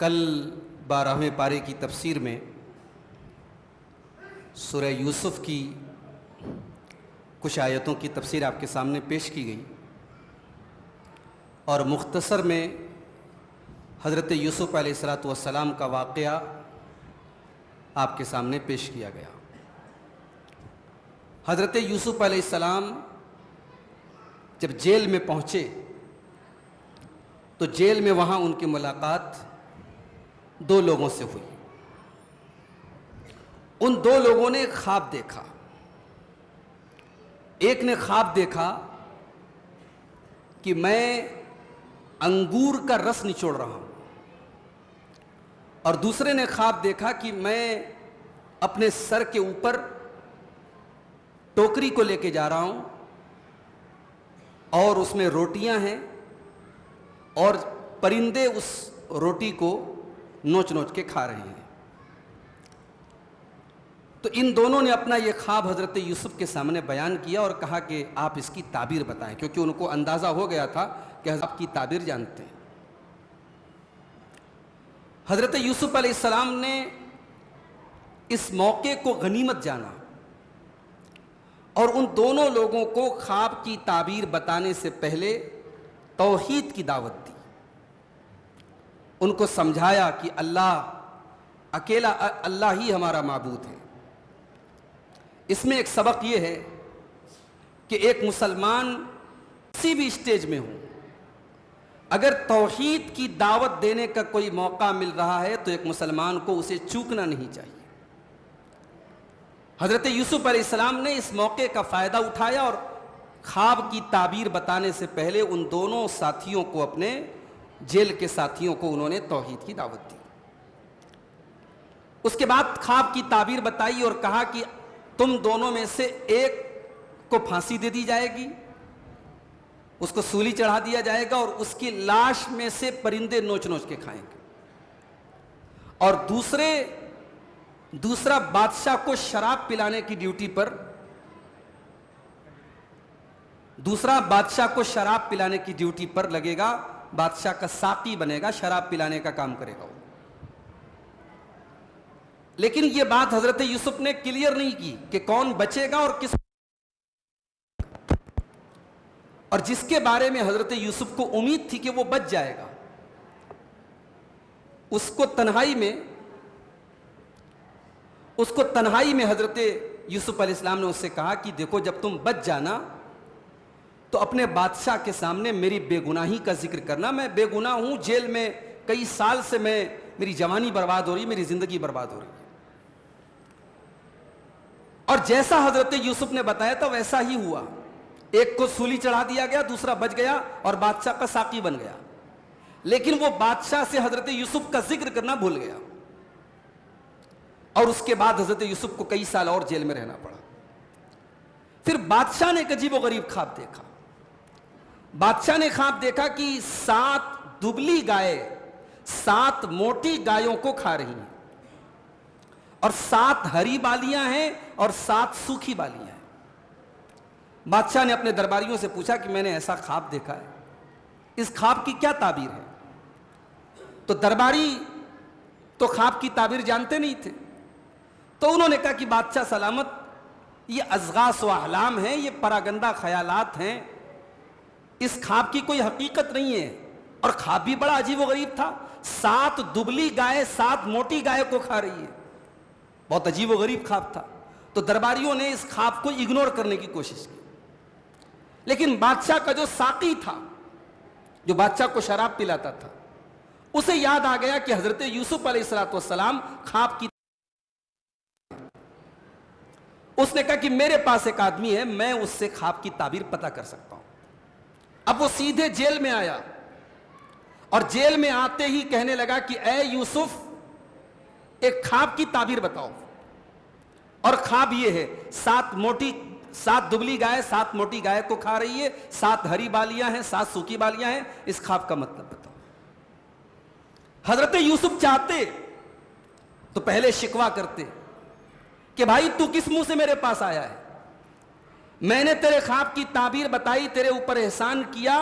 کل 12ویں پارے کی تفسیر میں سورہ یوسف کی کچھ آیتوں کی تفسیر آپ کے سامنے پیش کی گئی اور مختصر میں حضرت یوسف علیہ السلام کا واقعہ آپ کے سامنے پیش کیا گیا۔ حضرت یوسف علیہ السلام جب جیل میں پہنچے تو جیل میں وہاں ان کی ملاقات دو لوگوں سے ہوئی۔ ان دو لوگوں نے خواب دیکھا۔ ایک نے خواب دیکھا کہ میں انگور کا رس نچوڑ رہا ہوں، اور دوسرے نے خواب دیکھا کہ میں اپنے سر کے اوپر ٹوکری کو لے کے جا رہا ہوں اور اس میں روٹیاں ہیں اور پرندے اس روٹی کو نوچ نوچ کے کھا رہے ہیں۔ تو ان دونوں نے اپنا یہ خواب حضرت یوسف کے سامنے بیان کیا اور کہا کہ آپ اس کی تعبیر بتائیں، کیونکہ ان کو اندازہ ہو گیا تھا کہ آپ کی تعبیر جانتے ہیں۔ حضرت یوسف علیہ السلام نے اس موقع کو غنیمت جانا اور ان دونوں لوگوں کو خواب کی تعبیر بتانے سے پہلے توحید کی دعوت دی۔ ان کو سمجھایا کہ اللہ اکیلا اللہ ہی ہمارا معبود ہے۔ اس میں ایک سبق یہ ہے کہ ایک مسلمان کسی بھی اسٹیج میں ہو، اگر توحید کی دعوت دینے کا کوئی موقع مل رہا ہے تو ایک مسلمان کو اسے چوکنا نہیں چاہیے۔ حضرت یوسف علیہ السلام نے اس موقع کا فائدہ اٹھایا اور خواب کی تعبیر بتانے سے پہلے ان دونوں ساتھیوں کو، اپنے جیل کے ساتھیوں کو، انہوں نے توحید کی دعوت دی۔ اس کے بعد خواب کی تعبیر بتائی اور کہا کہ تم دونوں میں سے ایک کو پھانسی دے دی جائے گی، اس کو سولی چڑھا دیا جائے گا اور اس کی لاش میں سے پرندے نوچ نوچ کے کھائیں گے، اور دوسرا بادشاہ کو شراب پلانے کی ڈیوٹی پر، دوسرا بادشاہ کو شراب پلانے کی ڈیوٹی پر لگے گا، بادشاہ کا ساقی بنے گا، شراب پلانے کا کام کرے گا وہ۔ لیکن یہ بات حضرت یوسف نے کلیئر نہیں کی کہ کون بچے گا اور کس، اور جس کے بارے میں حضرت یوسف کو امید تھی کہ وہ بچ جائے گا، اس کو تنہائی میں حضرت یوسف علیہ السلام نے اس سے کہا کہ دیکھو، جب تم بچ جانا تو اپنے بادشاہ کے سامنے میری بے گناہی کا ذکر کرنا۔ میں بے گناہ ہوں، جیل میں کئی سال سے میری جوانی برباد ہو رہی، میری زندگی برباد ہو رہی ہے۔ اور جیسا حضرت یوسف نے بتایا تھا ویسا ہی ہوا۔ ایک کو سولی چڑھا دیا گیا، دوسرا بچ گیا اور بادشاہ کا ساقی بن گیا، لیکن وہ بادشاہ سے حضرت یوسف کا ذکر کرنا بھول گیا، اور اس کے بعد حضرت یوسف کو کئی سال اور جیل میں رہنا پڑا۔ پھر بادشاہ نے ایک عجیب و غریب خواب دیکھا۔ بادشاہ نے خواب دیکھا کہ 7 دبلی گائے 7 موٹی گایوں کو کھا رہی ہیں، اور 7 ہری بالیاں ہیں اور 7 سوکھی بالیاں ہیں۔ بادشاہ نے اپنے درباریوں سے پوچھا کہ میں نے ایسا خواب دیکھا ہے، اس خواب کی کیا تعبیر ہے؟ تو درباری تو خواب کی تعبیر جانتے نہیں تھے، تو انہوں نے کہا کہ بادشاہ سلامت، یہ اضغاث و احلام ہیں، یہ پراگندہ خیالات ہیں، اس خواب کی کوئی حقیقت نہیں ہے۔ اور خواب بھی بڑا عجیب و غریب تھا، 7 دبلی گائے 7 موٹی گائے کو کھا رہی ہے، بہت عجیب و غریب خواب تھا۔ تو درباریوں نے اس خواب کو اگنور کرنے کی کوشش کی، لیکن بادشاہ کا جو ساقی تھا، جو بادشاہ کو شراب پلاتا تھا، اسے یاد آ گیا کہ حضرت یوسف علیہ السلام خواب کی، اس نے کہا کہ میرے پاس ایک آدمی ہے، میں اس سے خواب کی تعبیر پتہ کر سکتا ہوں۔ اب وہ سیدھے جیل میں آیا اور جیل میں آتے ہی کہنے لگا کہ اے یوسف، ایک خواب کی تعبیر بتاؤ۔ اور خواب یہ ہے، 7 دبلی گائے 7 موٹی گائے کو کھا رہی ہے، 7 ہری بالیاں ہیں 7 سوکھی بالیاں ہیں، اس خواب کا مطلب بتاؤ۔ حضرت یوسف چاہتے تو پہلے شکوہ کرتے کہ بھائی تو کس منہ سے میرے پاس آیا ہے، میں نے تیرے خواب کی تعبیر بتائی، تیرے اوپر احسان کیا،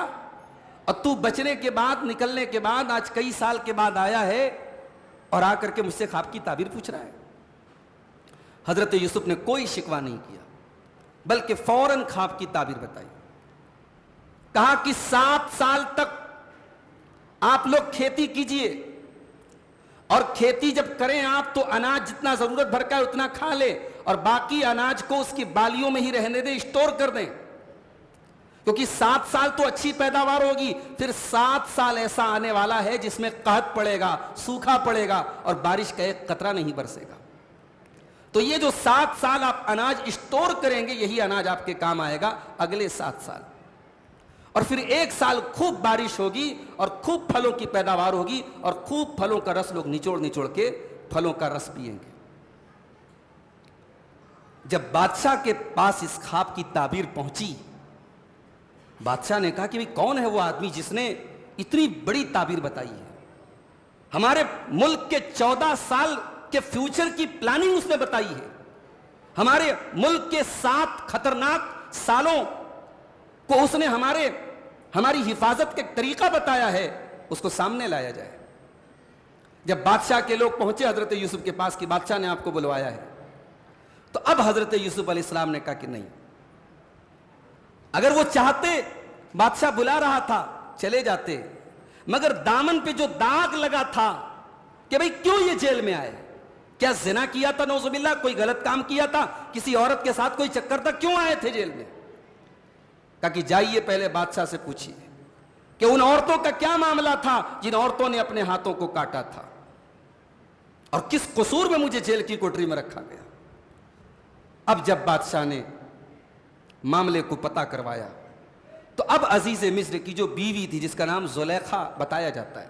اور تو بچنے کے بعد، نکلنے کے بعد، آج کئی سال کے بعد آیا ہے اور آ کر کے مجھ سے خواب کی تعبیر پوچھ رہا ہے۔ حضرت یوسف نے کوئی شکوہ نہیں کیا، بلکہ فوراً خواب کی تعبیر بتائی۔ کہا کہ 7 سال تک آپ لوگ کھیتی کیجئے، اور کھیتی جب کریں آپ تو اناج جتنا ضرورت بھر کا ہے اتنا کھا لیں، اور باقی اناج کو اس کی بالیوں میں ہی رہنے دیں، اسٹور کر دیں، کیونکہ 7 سال تو اچھی پیداوار ہوگی، پھر 7 سال ایسا آنے والا ہے جس میں قحط پڑے گا، سوکھا پڑے گا، اور بارش کا ایک قطرہ نہیں برسے گا۔ تو یہ جو 7 سال آپ اناج اسٹور کریں گے، یہی اناج آپ کے کام آئے گا اگلے 7 سال، اور پھر 1 سال خوب بارش ہوگی اور خوب پھلوں کی پیداوار ہوگی، اور خوب پھلوں کا رس لوگ نچوڑ کے پھلوں کا رس پئیں گے۔ جب بادشاہ کے پاس اس خواب کی تعبیر پہنچی، بادشاہ نے کہا کہ کون ہے وہ آدمی جس نے اتنی بڑی تعبیر بتائی ہے؟ ہمارے ملک کے 14 سال کے فیوچر کی پلاننگ اس نے بتائی ہے، ہمارے ملک کے 7 خطرناک سالوں کو اس نے ہماری حفاظت کے طریقہ بتایا ہے، اس کو سامنے لایا جائے۔ جب بادشاہ کے لوگ پہنچے حضرت یوسف کے پاس کہ بادشاہ نے آپ کو بلوایا ہے، تو اب حضرت یوسف علیہ السلام نے کہا کہ نہیں، اگر وہ چاہتے بادشاہ بلا رہا تھا چلے جاتے، مگر دامن پہ جو داغ لگا تھا کہ بھئی کیوں یہ جیل میں آئے، کیا زنا کیا تھا نعوذ باللہ، کوئی غلط کام کیا تھا، کسی عورت کے ساتھ کوئی چکر تھا، کیوں آئے تھے جیل میں؟ کہا کہ جائیے پہلے بادشاہ سے پوچھیے کہ ان عورتوں کا کیا معاملہ تھا جن عورتوں نے اپنے ہاتھوں کو کاٹا تھا، اور کس قصور میں مجھے جیل کی کوٹری میں رکھا گیا۔ اب جب بادشاہ نے معاملے کو پتہ کروایا تو اب عزیز مصر کی جو بیوی تھی جس کا نام زلیخا بتایا جاتا ہے،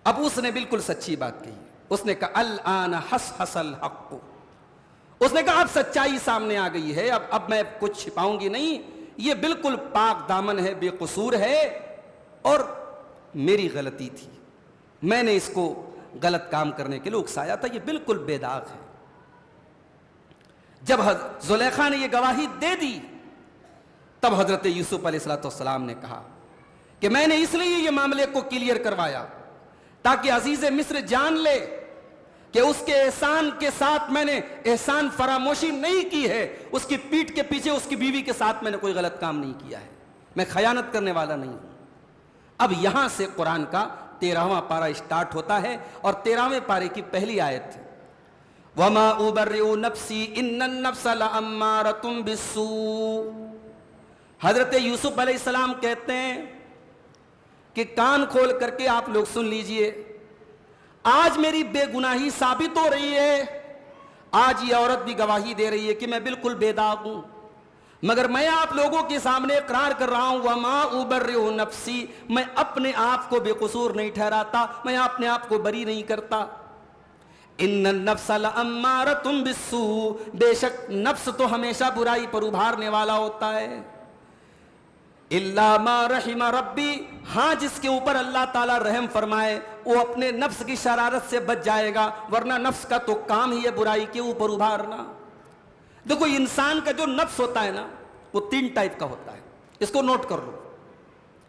اب اس نے بالکل سچی بات کہی۔ اس نے کہا الآن حصحص الحق، اس نے کہا اب سچائی سامنے آ گئی ہے، اب میں کچھ چھپاؤں گی نہیں، یہ بالکل پاک دامن ہے، بے قصور ہے، اور میری غلطی تھی، میں نے اس کو غلط کام کرنے کے لیے اکسایا تھا، یہ بالکل بے داغ ہے۔ جب زلیخا نے یہ گواہی دے دی، تب حضرت یوسف علیہ السلام نے کہا کہ میں نے اس لیے یہ معاملے کو کلیئر کروایا تاکہ عزیز مصر جان لے کہ اس کے احسان کے ساتھ میں نے احسان فراموشی نہیں کی ہے، اس کی پیٹھ کے پیچھے اس کی بیوی کے ساتھ میں نے کوئی غلط کام نہیں کیا ہے، میں خیانت کرنے والا نہیں ہوں۔ اب یہاں سے قرآن کا 13واں پارہ اسٹارٹ ہوتا ہے، اور 13ویں پارے کی پہلی آیت ہے وَمَا أُبَرِّئُ نَفْسِي إِنَّ النَّفْسَ لَأَمَّارَةٌ بِالسُّوءِ۔ حضرت یوسف علیہ السلام کہتے ہیں کہ کان کھول کر کے آپ لوگ سن لیجئے، آج میری بے گناہی ثابت ہو رہی ہے، آج یہ عورت بھی گواہی دے رہی ہے کہ میں بالکل بے داغ ہوں، مگر میں آپ لوگوں کے سامنے اقرار کر رہا ہوں وَمَا أُبَرِّئُ نَفْسِي، میں اپنے آپ کو بے قصور نہیں ٹھہراتا، میں اپنے آپ کو بری نہیں کرتا۔ ان النفس لامارۃ بالسوء، بے شک نفس تو ہمیشہ برائی پر ابھارنے والا ہوتا ہے، الا ما رحم ربی، ہاں جس کے اوپر اللہ تعالیٰ رحم فرمائے وہ اپنے نفس کی شرارت سے بچ جائے گا، ورنہ نفس کا تو کام ہی ہے برائی کے اوپر ابھارنا۔ دیکھو انسان کا جو نفس ہوتا ہے نا، وہ 3 ٹائپ کا ہوتا ہے، اس کو نوٹ کر لو،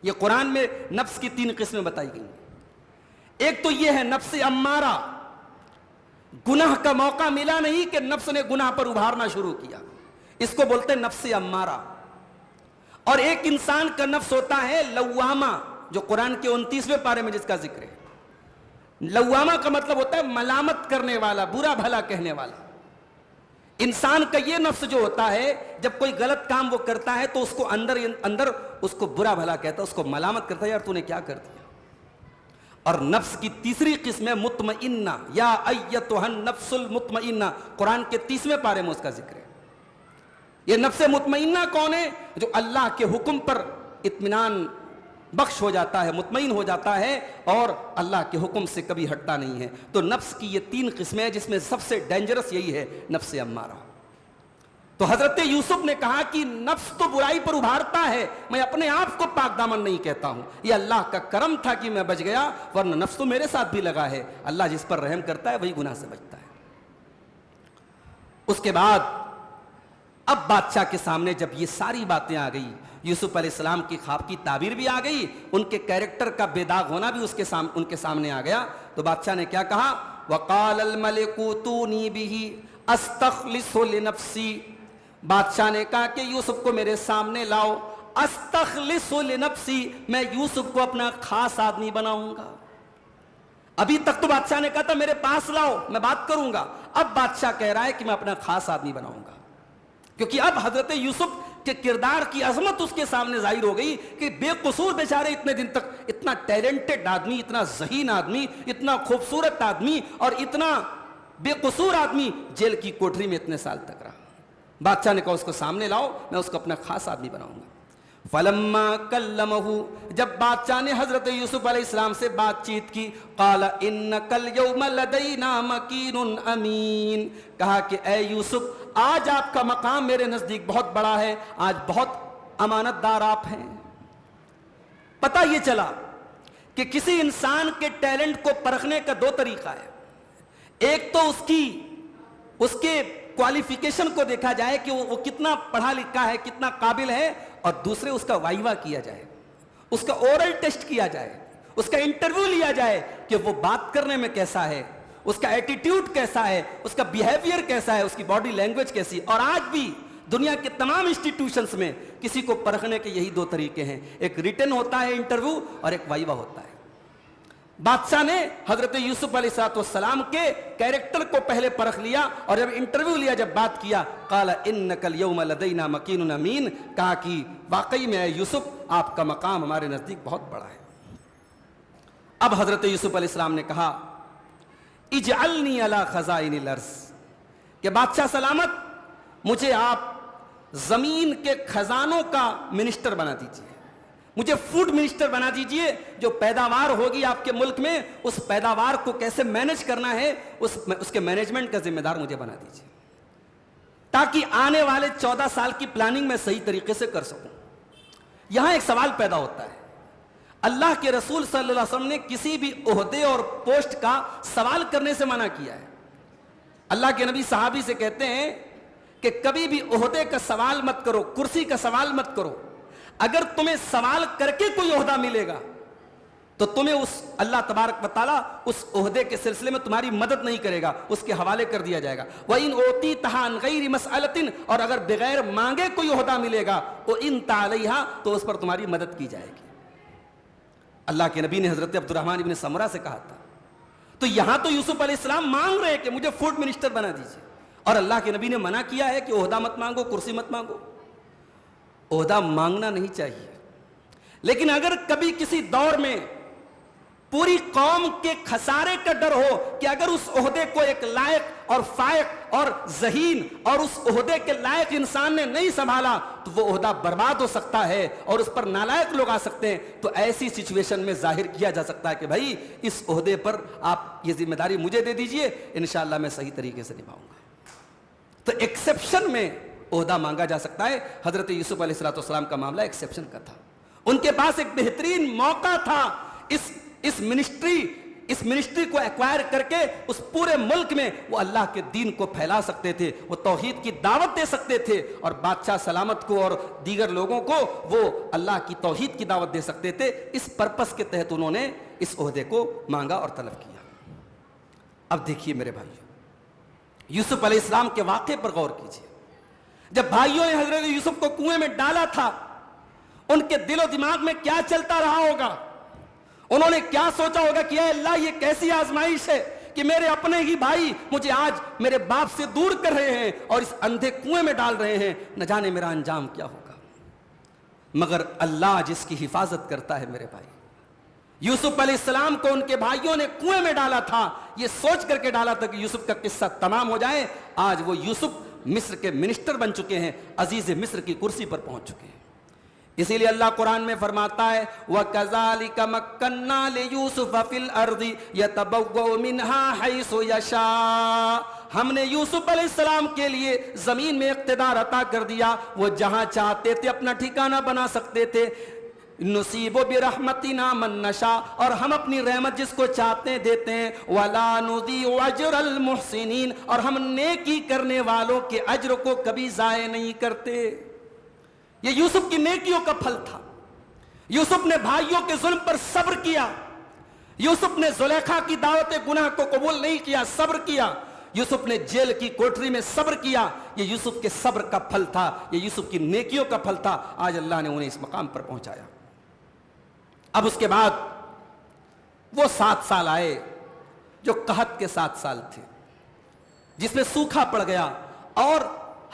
یہ قرآن میں نفس کی 3 قسمیں بتائی گئی ہیں۔ ایک تو یہ ہے نفس امارہ، گناہ کا موقع ملا نہیں کہ نفس نے گناہ پر ابھارنا شروع کیا، اس کو بولتے ہیں نفس امارہ۔ اور ایک انسان کا نفس ہوتا ہے لوامہ، جو قرآن کے 29ویں پارے میں جس کا ذکر ہے۔ لوامہ کا مطلب ہوتا ہے ملامت کرنے والا، برا بھلا کہنے والا۔ انسان کا یہ نفس جو ہوتا ہے جب کوئی غلط کام وہ کرتا ہے تو اس کو اندر اس کو برا بھلا کہتا ہے، اس کو ملامت کرتا ہے، یار تو نے کیا کر دیا۔ اور نفس کی تیسری قسم ہے مطمئنہ، یا ایتھا النفس المطمئنہ، قرآن کے 30ویں پارے میں اس کا ذکر ہے۔ یہ نفس مطمئنہ کون ہے؟ جو اللہ کے حکم پر اطمینان بخش ہو جاتا ہے، مطمئن ہو جاتا ہے اور اللہ کے حکم سے کبھی ہٹتا نہیں ہے۔ تو نفس کی یہ 3 قسمیں ہیں، جس میں سب سے ڈینجرس یہی ہے نفس امارہ۔ تو حضرت یوسف نے کہا کہ نفس تو برائی پر ابھارتا ہے، میں اپنے آپ کو پاک دامن نہیں کہتا ہوں، یہ اللہ کا کرم تھا کہ میں بچ گیا، ورنہ نفس تو میرے ساتھ بھی لگا ہے۔ اللہ جس پر رحم کرتا ہے وہی گناہ سے بچتا ہے۔ اس کے بعد اب بادشاہ کے سامنے جب یہ ساری باتیں آ گئی یوسف علیہ السلام کی خواب کی تعبیر بھی آ گئی, ان کے کیریکٹر کا بے داغ ہونا بھی ان کے سامنے آ گیا. تو بادشاہ نے کیا کہا, وقال الملک اوتونی بہ استخلصہ لنفسی, بادشاہ نے کہا کہ یوسف کو میرے سامنے لاؤ, استخلصہ لنفسی, میں یوسف کو اپنا خاص آدمی بناؤں گا. ابھی تک تو بادشاہ نے کہا تھا میرے پاس لاؤ میں بات کروں گا, اب بادشاہ کہہ رہا ہے کہ میں اپنا خاص آدمی بناؤں گا, کیونکہ اب حضرت یوسف کے کردار کی عظمت اس کے سامنے ظاہر ہو گئی کہ بے قصور بیچارے اتنے دن تک اتنا ٹیلنٹڈ آدمی, اتنا ذہین آدمی, اتنا خوبصورت آدمی اور اتنا بے قصور آدمی جیل کی کوٹری میں اتنے سال تک رہا. بادشاہ نے کہا اس کو سامنے لاؤ, میں اس کو اپنا خاص آدمی بناؤں گا. فلما کلمہ, جب بادشاہ نے حضرت یوسف علیہ السلام سے بات چیت کی, قال انک الیوم لدینا مکین امین, کہا کہ اے یوسف آج آپ کا مقام میرے نزدیک بہت بڑا ہے, آج بہت امانت دار آپ ہیں. پتہ یہ چلا کہ کسی انسان کے ٹیلنٹ کو پرکھنے کا دو طریقہ ہے. ایک تو اس کے کوالیفیکیشن کو دیکھا جائے کہ وہ کتنا پڑھا لکھا ہے, کتنا قابل ہے, اور دوسرے اس کا وائیوا کیا جائے, اس کا اورل ٹیسٹ کیا جائے, اس کا انٹرویو لیا جائے کہ وہ بات کرنے میں کیسا ہے, اس کا ایٹیٹیوڈ کیسا ہے, اس کا بیہیویئر کیسا ہے, اس کی باڈی لینگویج کیسی. اور آج بھی دنیا کے تمام انسٹیٹیوشنز میں کسی کو پرکھنے کے یہی دو طریقے ہیں, ایک ریٹن ہوتا ہے انٹرویو اور ایک وائیوا ہوتا ہے. بادشاہ نے حضرت یوسف علیہ السلام کے کیریکٹر کو پہلے پرکھ لیا, اور جب انٹرویو لیا, جب بات کیا, قال انک الیوم لدینا مکین امین, کہا کہ واقعی میں یوسف آپ کا مقام ہمارے نزدیک بہت بڑا ہے. اب حضرت یوسف علیہ السلام نے کہا اجعلنی علی خزائن الارض, کہ بادشاہ سلامت مجھے آپ زمین کے خزانوں کا منسٹر بنا دیجئے, مجھے فوڈ منسٹر بنا دیجئے. جو پیداوار ہوگی آپ کے ملک میں, اس پیداوار کو کیسے مینج کرنا ہے اس کے مینجمنٹ کا ذمہ دار مجھے بنا دیجئے, تاکہ آنے والے 14 سال کی پلاننگ میں صحیح طریقے سے کر سکوں. یہاں ایک سوال پیدا ہوتا ہے, اللہ کے رسول صلی اللہ علیہ وسلم نے کسی بھی عہدے اور پوسٹ کا سوال کرنے سے منع کیا ہے. اللہ کے نبی صحابی سے کہتے ہیں کہ کبھی بھی عہدے کا سوال مت کرو, کرسی کا سوال مت کرو. اگر تمہیں سوال کر کے کوئی عہدہ ملے گا تو تمہیں اللہ تبارک و تعالیٰ اس عہدے کے سلسلے میں تمہاری مدد نہیں کرے گا, اس کے حوالے کر دیا جائے گا. وَإِنْ أُوتِيتَهَا عَنْ غَيْرِ مَسْأَلَةٍ, اور اگر بغیر مانگے کوئی عہدہ ملے گا وَإِنْ تَعْلَيْهَا, تو اس پر تمہاری مدد کی جائے گی. اللہ کے نبی نے حضرت عبد الرحمن ابن سمرہ سے کہا تھا. تو یہاں تو یوسف علیہ السلام مانگ رہے کہ مجھے فوڈ منسٹر بنا دیجیے, اور اللہ کے نبی نے منع کیا ہے کہ عہدہ مت مانگو, کرسی مت مانگو. عہدہ مانگنا نہیں چاہیے, لیکن اگر کبھی کسی دور میں پوری قوم کے خسارے کا ڈر ہو کہ اگر اس عہدے کو ایک لائق اور فائق اور ذہین اور اس عہدے کے لائق انسان نے نہیں سنبھالا تو وہ عہدہ برباد ہو سکتا ہے اور اس پر نالائق لوگ آ سکتے ہیں, تو ایسی سچویشن میں ظاہر کیا جا سکتا ہے کہ بھائی اس عہدے پر آپ یہ ذمہ داری مجھے دے دیجئے, انشاءاللہ میں صحیح طریقے سے نبھاؤں گا. تو ایکسیپشن میں عہدہ مانگا جا سکتا ہے. حضرت یوسف علیہ السلام کا معاملہ ایکسیپشن کا تھا. ان کے پاس ایک بہترین موقع تھا اس منسٹری کو ایکوائر کر کے اس پورے ملک میں وہ اللہ کے دین کو پھیلا سکتے تھے, وہ توحید کی دعوت دے سکتے تھے, اور بادشاہ سلامت کو اور دیگر لوگوں کو وہ اللہ کی توحید کی دعوت دے سکتے تھے. اس پرپس کے تحت انہوں نے اس عہدے کو مانگا اور طلب کیا. اب دیکھیے میرے بھائیو, یوسف علیہ السلام کے واقعے پر غور کیجیے. جب بھائیوں نے حضرت یوسف کو کنویں میں ڈالا تھا, ان کے دل و دماغ میں کیا چلتا رہا ہوگا؟ انہوں نے کیا سوچا ہوگا کہ اے اللہ یہ کیسی آزمائش ہے کہ میرے اپنے ہی بھائی مجھے آج میرے باپ سے دور کر رہے ہیں اور اس اندھے کنویں میں ڈال رہے ہیں, نہ جانے میرا انجام کیا ہوگا. مگر اللہ جس کی حفاظت کرتا ہے میرے بھائی, یوسف علیہ السلام کو ان کے بھائیوں نے کنویں میں ڈالا تھا, یہ سوچ کر کے ڈالا تھا کہ یوسف کا قصہ تمام ہو جائے. آج وہ یوسف مصر کے منسٹر بن چکے ہیں, عزیز مصر کی کرسی پر پہنچ چکے ہیں. اسی لیے اللہ قرآن میں فرماتا ہے وَكَذَلِكَ مَكَّنَّا لِيُوسُفَ فِي الْأَرْضِ يَتَبَوَّأُ مِنْهَا حَيْثُ يَشَاءُ, ہم نے یوسف علیہ السلام کے لیے زمین میں اقتدار عطا کر دیا, وہ جہاں چاہتے تھے اپنا ٹھکانہ بنا سکتے تھے. نصیب برحمتنا من نشاء, اور ہم اپنی رحمت جس کو چاہتے ہیں دیتے ہیں. وَلَا نُضِيعُ أَجْرَ الْمُحْسِنِينَ, اور ہم نیکی کرنے والوں کے اجر کو کبھی ضائع نہیں کرتے. یہ یوسف کی نیکیوں کا پھل تھا. یوسف نے بھائیوں کے ظلم پر صبر کیا. یوسف نے زلیخا کی دعوت گناہ کو قبول نہیں کیا, صبر کیا. یوسف نے جیل کی کوٹری میں صبر کیا. یہ یوسف کے صبر کا پھل تھا, یہ یوسف کی نیکیوں کا پھل تھا. آج اللہ نے انہیں اس مقام پر پہنچایا. اب اس کے بعد وہ 7 سال آئے جو قحط کے 7 سال تھے, جس میں سوکھا پڑ گیا اور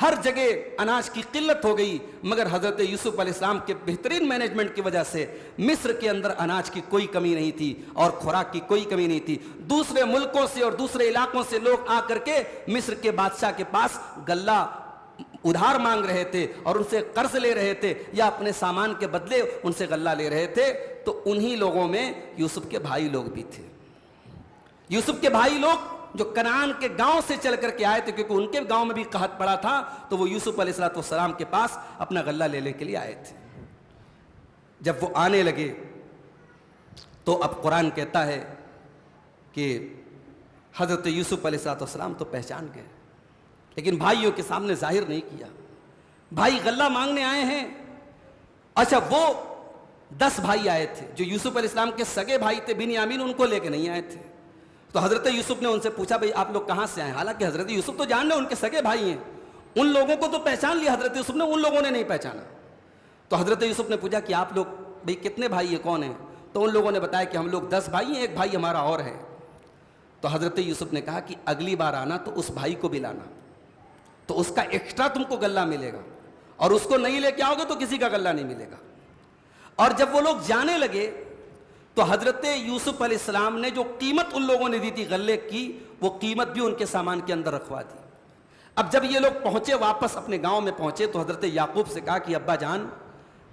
ہر جگہ اناج کی قلت ہو گئی. مگر حضرت یوسف علیہ السلام کے بہترین مینجمنٹ کی وجہ سے مصر کے اندر اناج کی کوئی کمی نہیں تھی اور خوراک کی کوئی کمی نہیں تھی. دوسرے ملکوں سے اور دوسرے علاقوں سے لوگ آ کر کے مصر کے بادشاہ کے پاس غلہ ادھار مانگ رہے تھے اور ان سے قرض لے رہے تھے یا اپنے سامان کے بدلے ان سے غلہ لے رہے تھے. تو انہی لوگوں میں یوسف کے بھائی لوگ بھی تھے. یوسف کے بھائی لوگ جو کنعان کے گاؤں سے چل کر کے آئے تھے, کیونکہ ان کے گاؤں میں بھی قحط پڑا تھا, تو وہ یوسف علیہ السلام کے پاس اپنا غلہ لینے کے لیے آئے تھے. جب وہ آنے لگے تو اب قرآن کہتا ہے کہ حضرت یوسف علیہ السلام تو پہچان گئے, لیکن بھائیوں کے سامنے ظاہر نہیں کیا. بھائی غلہ مانگنے آئے ہیں. اچھا, وہ 10 بھائی آئے تھے جو یوسف علیہ السلام کے سگے بھائی تھے بنیامین, ان کو لے کے نہیں آئے تھے. تو حضرت یوسف نے ان سے پوچھا بھئی آپ لوگ کہاں سے آئے؟ حالانکہ حضرت یوسف تو جان رہے ان کے سگے بھائی ہیں, ان لوگوں کو تو پہچان لیا حضرت یوسف نے, ان لوگوں نے نہیں پہچانا. تو حضرت یوسف نے پوچھا کہ آپ لوگ بھئی کتنے بھائی ہیں, کون ہیں؟ تو ان لوگوں نے بتایا کہ ہم لوگ 10 بھائی ہیں, ایک بھائی ہمارا اور ہے. تو حضرت یوسف نے کہا کہ اگلی بار آنا تو اس بھائی کو بھی لانا, تو اس کا ایکسٹرا تم کو غلہ ملے گا, اور اس کو نہیں لے کے آؤ گے تو کسی کا غلہ نہیں ملے گا. اور جب وہ لوگ جانے لگے تو حضرت یوسف علیہ السلام نے جو قیمت ان لوگوں نے دی تھی غلے کی, وہ قیمت بھی ان کے سامان کے اندر رکھوا دی. اب جب یہ لوگ پہنچے, واپس اپنے گاؤں میں پہنچے, تو حضرت یعقوب سے کہا کہ ابا جان,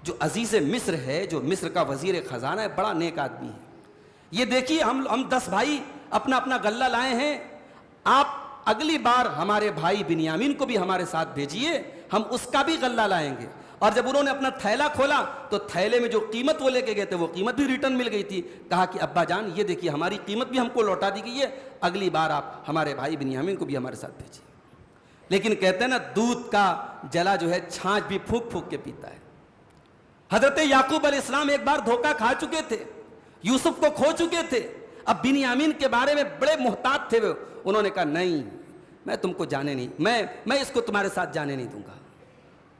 جو عزیز مصر ہے, جو مصر کا وزیر خزانہ ہے, بڑا نیک آدمی ہے. یہ دیکھیے ہم 10 بھائی اپنا اپنا غلہ لائے ہیں, آپ اگلی بار ہمارے بھائی بنیامین کو بھی ہمارے ساتھ بھیجیے, ہم اس کا بھی غلہ لائیں گے. اور جب انہوں نے اپنا تھیلا کھولا تو تھیلے میں جو قیمت وہ لے کے گئے تھے وہ قیمت بھی ریٹرن مل گئی تھی. کہا کہ ابا جان یہ دیکھیے ہماری قیمت بھی ہم کو لوٹا دی گئی ہے, اگلی بار آپ ہمارے بھائی بنیامین کو بھی ہمارے ساتھ بھیجیے. لیکن کہتے ہیں نا, دودھ کا جلا جو ہے چھاچھ بھی پھونک پھونک کے پیتا ہے. حضرت یعقوب علیہ السلام ایک بار دھوکہ کھا چکے تھے, یوسف کو کھو چکے تھے. اب بنیامین کے بارے میں بڑے محتاط تھے وہ. انہوں نے کہا نہیں, میں تم کو جانے نہیں, میں اس کو تمہارے ساتھ جانے نہیں دوں گا.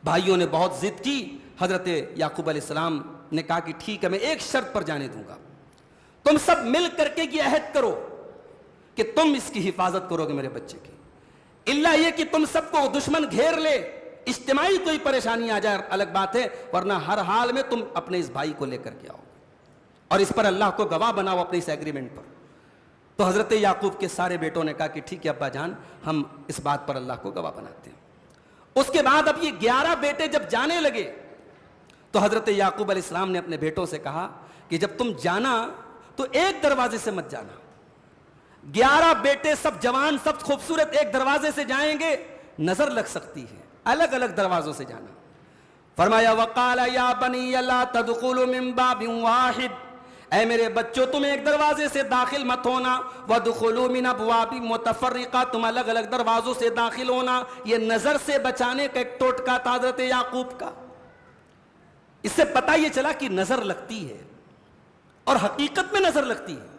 بھائیوں نے بہت ضد کی. حضرت یعقوب علیہ السلام نے کہا کہ ٹھیک ہے, میں ایک شرط پر جانے دوں گا, تم سب مل کر کے یہ عہد کرو کہ تم اس کی حفاظت کرو گے میرے بچے کی. اللہ یہ کہ تم سب کو دشمن گھیر لے, اجتماعی کوئی پریشانی آ جائے الگ بات ہے, ورنہ ہر حال میں تم اپنے اس بھائی کو لے کر کے آؤ, اور اس پر اللہ کو گواہ بناؤ اپنے اس ایگریمنٹ پر. تو حضرت یعقوب کے سارے بیٹوں نے کہا کہ ٹھیک ہے ابا جان, ہم اس بات پر اللہ کو گواہ بناتے ہیں. اس کے بعد اب یہ 11 بیٹے جب جانے لگے تو حضرت یعقوب علیہ السلام نے اپنے بیٹوں سے کہا کہ جب تم جانا تو ایک دروازے سے مت جانا. 11 بیٹے سب جوان, سب خوبصورت, ایک دروازے سے جائیں گے, نظر لگ سکتی ہے, الگ الگ دروازوں سے جانا. فرمایا وقال یا بنی لا تدخلوا من باب واحد, اے میرے بچوں تم ایک دروازے سے داخل مت ہونا, وادخلوا من ابواب متفرقہ, تم الگ الگ دروازوں سے داخل ہونا. یہ نظر سے بچانے کا ایک ٹوٹکا تھا حضرت یعقوب کا. اس سے پتہ یہ چلا کہ نظر لگتی ہے, اور حقیقت میں نظر لگتی ہے.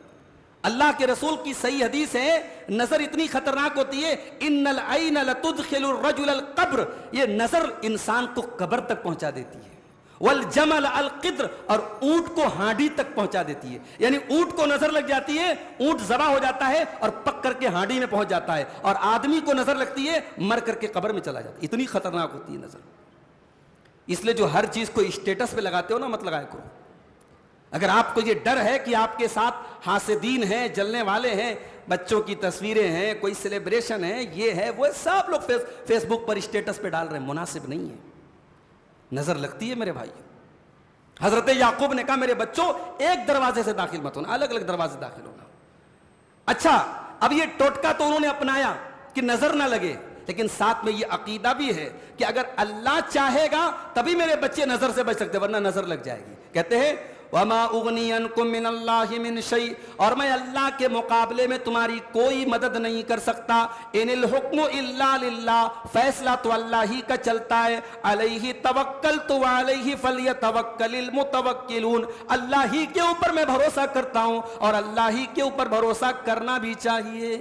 اللہ کے رسول کی صحیح حدیث ہے, نظر اتنی خطرناک ہوتی ہے, ان العین لتدخل الرجل القبر, یہ نظر انسان کو قبر تک پہنچا دیتی ہے. والجمل القدر, اور اونٹ کو ہانڈی تک پہنچا دیتی ہے. یعنی اونٹ کو نظر لگ جاتی ہے, اونٹ ذبح ہو جاتا ہے اور پک کر کے ہانڈی میں پہنچ جاتا ہے, اور آدمی کو نظر لگتی ہے, مر کر کے قبر میں چلا جاتا ہے. اتنی خطرناک ہوتی ہے نظر. اس لیے جو ہر چیز کو اسٹیٹس پہ لگاتے ہو نا, مت لگایا کرو. اگر آپ کو یہ ڈر ہے کہ آپ کے ساتھ حاسدین ہیں, جلنے والے ہیں, بچوں کی تصویریں ہیں, کوئی سیلیبریشن ہے, یہ ہے وہ, سب لوگ فیس بک پر اسٹیٹس پہ ڈال رہے ہیں, مناسب نہیں ہے. نظر لگتی ہے میرے بھائی. حضرت یعقوب نے کہا میرے بچوں ایک دروازے سے داخل مت ہونا, الگ الگ دروازے داخل ہونا. اچھا, اب یہ ٹوٹکا تو انہوں نے اپنایا کہ نظر نہ لگے, لیکن ساتھ میں یہ عقیدہ بھی ہے کہ اگر اللہ چاہے گا تبھی میرے بچے نظر سے بچ سکتے, ورنہ نظر لگ جائے گی. کہتے ہیں وما اغنی عنکم من اللہ من شیء، اور میں اللہ کے مقابلے میں تمہاری کوئی مدد نہیں کر سکتا، ان الحکم الا للہ، فیصلہ تو اللہ ہی کا چلتا ہے، علیہ توکلت وعلیہ فلیتوکل المتوکلون، اللہ ہی کے اوپر میں بھروسہ کرتا ہوں اور اللہ ہی کے اوپر بھروسہ کرنا بھی چاہیے۔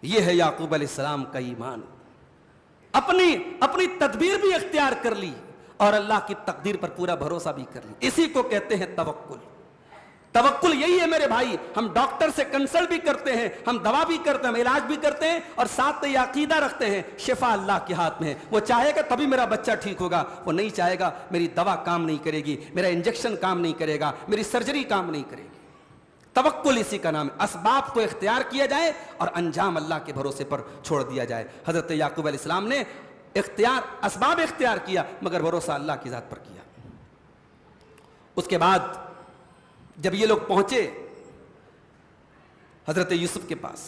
یہ ہے یعقوب علیہ السلام کا ایمان، اپنی تدبیر بھی اختیار کر لی اور اللہ کی تقدیر پر پورا بھروسہ بھی کر لی۔ اسی کو کہتے ہیں توکل۔ توکل یہی ہے میرے بھائی، ہم ڈاکٹر سے کنسلٹ بھی کرتے ہیں، ہم دوا بھی کرتے ہیں، ہم علاج بھی کرتے ہیں، اور ساتھ یہ عقیدہ رکھتے ہیں شفا اللہ کے ہاتھ میں ہے، وہ چاہے گا تبھی میرا بچہ ٹھیک ہوگا، وہ نہیں چاہے گا میری دوا کام نہیں کرے گی، میرا انجیکشن کام نہیں کرے گا، میری سرجری کام نہیں کرے گی۔ توکل اسی کا نام ہے، اسباب کو اختیار کیا جائے اور انجام اللہ کے بھروسے پر چھوڑ دیا جائے۔ حضرت یعقوب علیہ السلام نے اسباب اختیار کیا مگر بھروسہ اللہ کی ذات پر کیا۔ اس کے بعد جب یہ لوگ پہنچے حضرت یوسف کے پاس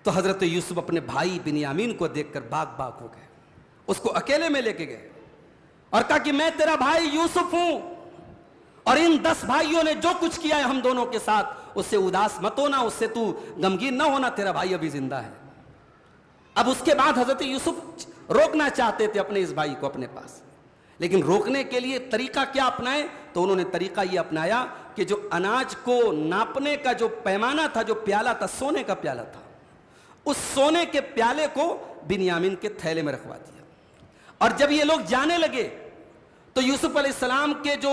تو حضرت یوسف اپنے بھائی بنیامین کو دیکھ کر باغ ہو گئے، اس کو اکیلے میں لے کے گئے اور کہا کہ میں تیرا بھائی یوسف ہوں، اور ان 10 بھائیوں نے جو کچھ کیا ہے ہم دونوں کے ساتھ، اس سے اداس مت ہونا، اس سے تو غمگین نہ ہونا، تیرا بھائی ابھی زندہ ہے۔ اب اس کے بعد حضرت یوسف روکنا چاہتے تھے اپنے اس بھائی کو اپنے پاس، لیکن روکنے کے لیے طریقہ کیا اپنائے؟ تو انہوں نے طریقہ یہ اپنایا کہ جو اناج کو ناپنے کا جو پیمانہ تھا، جو پیالہ تھا، سونے کا پیالہ تھا، اس سونے کے پیالے کو بنیامین کے تھیلے میں رکھوا دیا۔ اور جب یہ لوگ جانے لگے تو یوسف علیہ السلام کے جو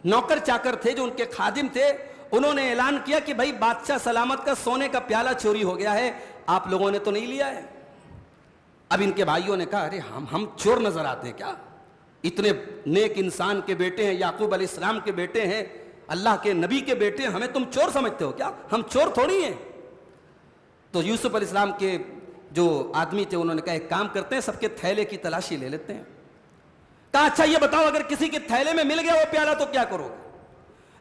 نوکر چاکر تھے، جو ان کے خادم تھے، انہوں نے اعلان کیا کہ بھائی بادشاہ سلامت کا سونے کا پیالہ چوری ہو گیا ہے، آپ لوگوں نے تو نہیں لیا ہے؟ اب ان کے بھائیوں نے کہا ارے ہم چور نظر آتے ہیں کیا؟ اتنے نیک انسان کے بیٹے ہیں، یعقوب علیہ السلام کے بیٹے ہیں، اللہ کے نبی کے بیٹے ہیں، ہمیں تم چور سمجھتے ہو کیا؟ ہم چور تھوڑی ہیں۔ تو یوسف علیہ السلام کے جو آدمی تھے انہوں نے کہا ایک کام کرتے ہیں، سب کے تھیلے کی تلاشی لے لیتے ہیں۔ کہا اچھا یہ بتاؤ اگر کسی کے تھیلے میں مل گیا وہ پیالہ تو کیا کرو گے؟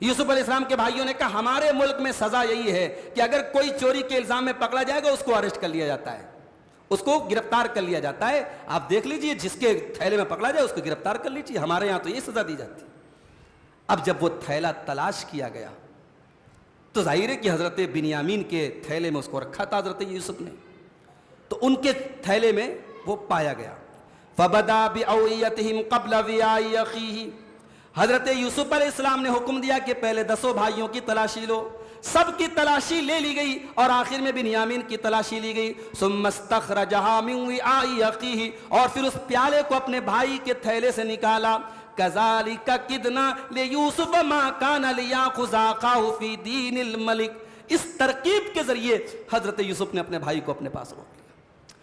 یوسف علیہ السلام کے بھائیوں نے کہا ہمارے ملک میں سزا یہی ہے کہ اگر کوئی چوری کے الزام میں پکڑا جائے گا اس کو اریسٹ کر لیا جاتا ہے، اس کو گرفتار کر لیا جاتا ہے، آپ دیکھ لیجئے جس کے تھیلے میں پکڑا جائے اس کو گرفتار کر لیجئے، ہمارے یہاں تو یہ سزا دی جاتی ہے۔ اب جب وہ تھیلا تلاش کیا گیا تو ظاہر ہے کہ حضرت بنیامین کے تھیلے میں اس کو رکھا تھا حضرت یوسف نے، تو ان کے تھیلے میں وہ پایا گیا۔ فَبَدَا بِأَوْعِيَتِهِمْ قَبْلَ وِعَاءِ أَخِيهِ، حضرت یوسف علیہ السلام نے حکم دیا کہ پہلے 10 بھائیوں کی تلاشی لو، سب کی تلاشی لے لی گئی اور آخر میں بنیامین کی تلاشی لی گئی۔ ثُمَّ اسْتَخْرَجَهَا مِنْ وِعَاءِ أَخِيهِ، اور پھر اس پیالے کو اپنے بھائی کے تھیلے سے نکالا۔ كَذَلِكَ كِدْنَا لِيُوسُفَ مَا كَانَ لِيَأْخُذَ أَخَاهُ فِي دِينِ الْمَلِكِ، اس ترکیب کے ذریعے حضرت یوسف نے اپنے بھائی کو اپنے پاس روک لیا،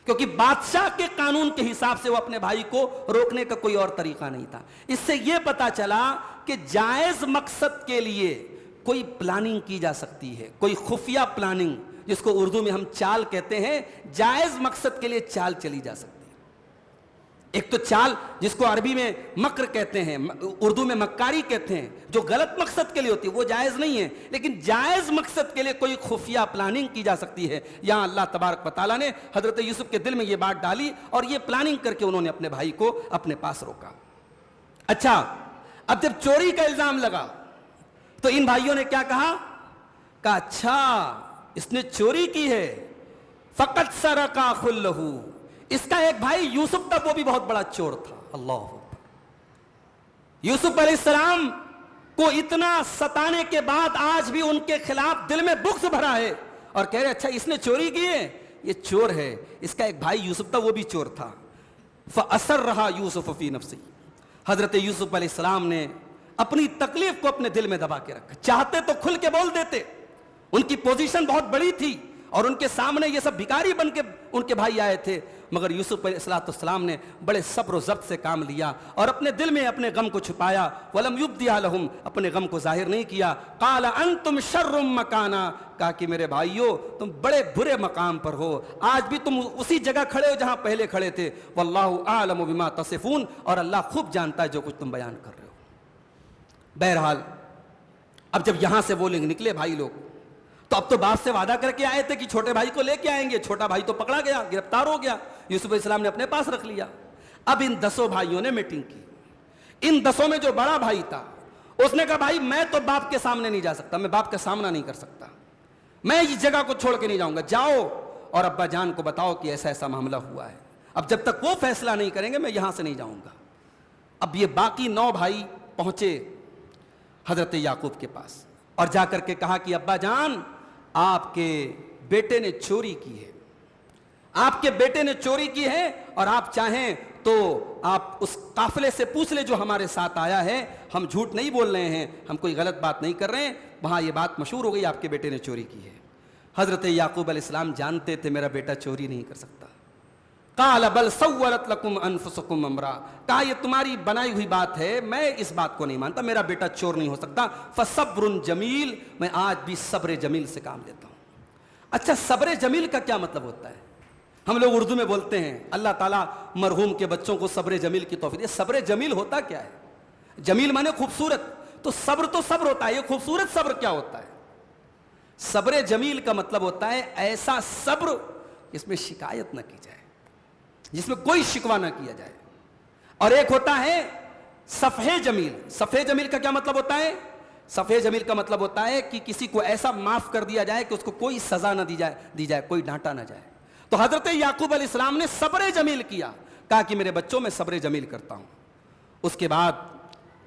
کیونکہ بادشاہ کے قانون کے حساب سے وہ اپنے بھائی کو روکنے کا کوئی اور طریقہ نہیں تھا۔ اس سے یہ پتا چلا کہ جائز مقصد کے لیے کوئی پلاننگ کی جا سکتی ہے، کوئی خفیہ پلاننگ جس کو اردو میں ہم چال کہتے ہیں، جائز مقصد کے لیے چال چلی جا سکتی ہے۔ ایک تو چال جس کو عربی میں مکر کہتے ہیں، اردو میں مکاری کہتے ہیں، جو غلط مقصد کے لیے ہوتی ہے وہ جائز نہیں ہے، لیکن جائز مقصد کے لیے کوئی خفیہ پلاننگ کی جا سکتی ہے۔ یہاں اللہ تبارک و تعالیٰ نے حضرت یوسف کے دل میں یہ بات ڈالی اور یہ پلاننگ کر کے انہوں نے اپنے بھائی کو اپنے پاس روکا۔ اچھا اب جب چوری کا الزام لگا تو ان بھائیوں نے کیا کہا؟ کہا اچھا اس نے چوری کی ہے، فقط سرق اخ لہ، اس کا ایک بھائی یوسف تھا وہ بھی بہت بڑا چور تھا۔ اللہ یوسف علیہ السلام کو اتنا ستانے کے بعد آج بھی ان کے خلاف دل میں بغض بھرا ہے اور کہہ رہے اچھا اس نے چوری کی ہے، یہ چور ہے، اس کا ایک بھائی یوسف تھا وہ بھی چور تھا۔ فَأَسَرَّهَا يُوسُفُ فِي نَفْسِهِ، حضرت یوسف علیہ السلام نے اپنی تکلیف کو اپنے دل میں دبا کے رکھا، چاہتے تو کھل کے بول دیتے، ان کی پوزیشن بہت بڑی تھی اور ان کے سامنے یہ سب بھکاری بن کے ان کے بھائی آئے تھے، مگر یوسف علیہ السلام نے بڑے صبر و ضبط سے کام لیا اور اپنے دل میں اپنے غم کو چھپایا۔ وَلَمْ يُبْدِهَا لَهُمْ، اپنے غم کو ظاہر نہیں کیا۔ قَالَ أَنْتُمْ شَرٌّ مَّكَانًا، کہا کہ میرے بھائیو تم بڑے برے مقام پر ہو، آج بھی تم اسی جگہ کھڑے ہو جہاں پہلے کھڑے تھے۔ وَاللَّهُ أَعْلَمُ بِمَا تَصِفُونَ، اور اللہ خوب جانتا ہے جو کچھ تم بیان کر رہے ہو۔ بہرحال اب جب یہاں سے وہ لوگ نکلے بھائی لوگ تو اب تو باپ سے وعدہ کر کے آئے تھے کہ چھوٹے بھائی کو لے کے آئیں گے، چھوٹا بھائی تو پکڑا گیا، گرفتار ہو گیا، یوسف علیہ السلام نے اپنے پاس رکھ لیا۔ اب ان 10 بھائیوں نے میٹنگ کی، ان 10 میں جو بڑا بھائی تھا اس نے کہا بھائی میں تو باپ کے سامنے نہیں جا سکتا, میں باپ کا سامنا نہیں کر سکتا, میں اس جگہ کو چھوڑ کے نہیں جاؤں گا, جاؤ اور ابا جان کو بتاؤ کہ ایسا ایسا معاملہ ہوا ہے, اب جب تک وہ فیصلہ نہیں کریں گے میں یہاں سے نہیں جاؤں گا. اب یہ باقی 9 بھائی پہنچے حضرت یعقوب کے پاس اور جا کر کے کہا کہ ابا جان آپ کے بیٹے نے چوری کی ہے, آپ کے بیٹے نے چوری کی ہے, اور آپ چاہیں تو آپ اس قافلے سے پوچھ لیں جو ہمارے ساتھ آیا ہے, ہم جھوٹ نہیں بول رہے ہیں, ہم کوئی غلط بات نہیں کر رہے ہیں, وہاں یہ بات مشہور ہو گئی آپ کے بیٹے نے چوری کی ہے. حضرت یعقوب علیہ السلام جانتے تھے میرا بیٹا چوری نہیں کر سکتا. قال بل سولت لکم انفسکم امرا, کہا یہ تمہاری بنائی ہوئی بات ہے, میں اس بات کو نہیں مانتا, میرا بیٹا چور نہیں ہو سکتا. فصبر جمیل, میں آج بھی صبر جمیل سے کام لیتا ہوں. اچھا صبر جمیل کا کیا مطلب ہوتا ہے؟ ہم لوگ اردو میں بولتے ہیں اللہ تعالیٰ مرحوم کے بچوں کو صبر جمیل کی توفیق دے. صبر جمیل ہوتا کیا ہے؟ جمیل مانے خوبصورت, تو صبر ہوتا ہے, یہ خوبصورت صبر کیا ہوتا ہے؟ صبر جمیل کا مطلب ہوتا ہے ایسا صبر جس میں شکایت نہ کی جائے, جس میں کوئی شکوہ نہ کیا جائے. اور ایک ہوتا ہے صفح جمیل. صفح جمیل کا کیا مطلب ہوتا ہے؟ صفح جمیل کا مطلب ہوتا ہے کہ کسی کو ایسا معاف کر دیا جائے کہ اس کو کوئی سزا نہ دی جائے, کوئی ڈانٹا نہ جائے. تو حضرت یعقوب علیہ السلام نے صبر جمیل کیا, کہا کہ میرے بچوں میں صبر جمیل کرتا ہوں. اس کے بعد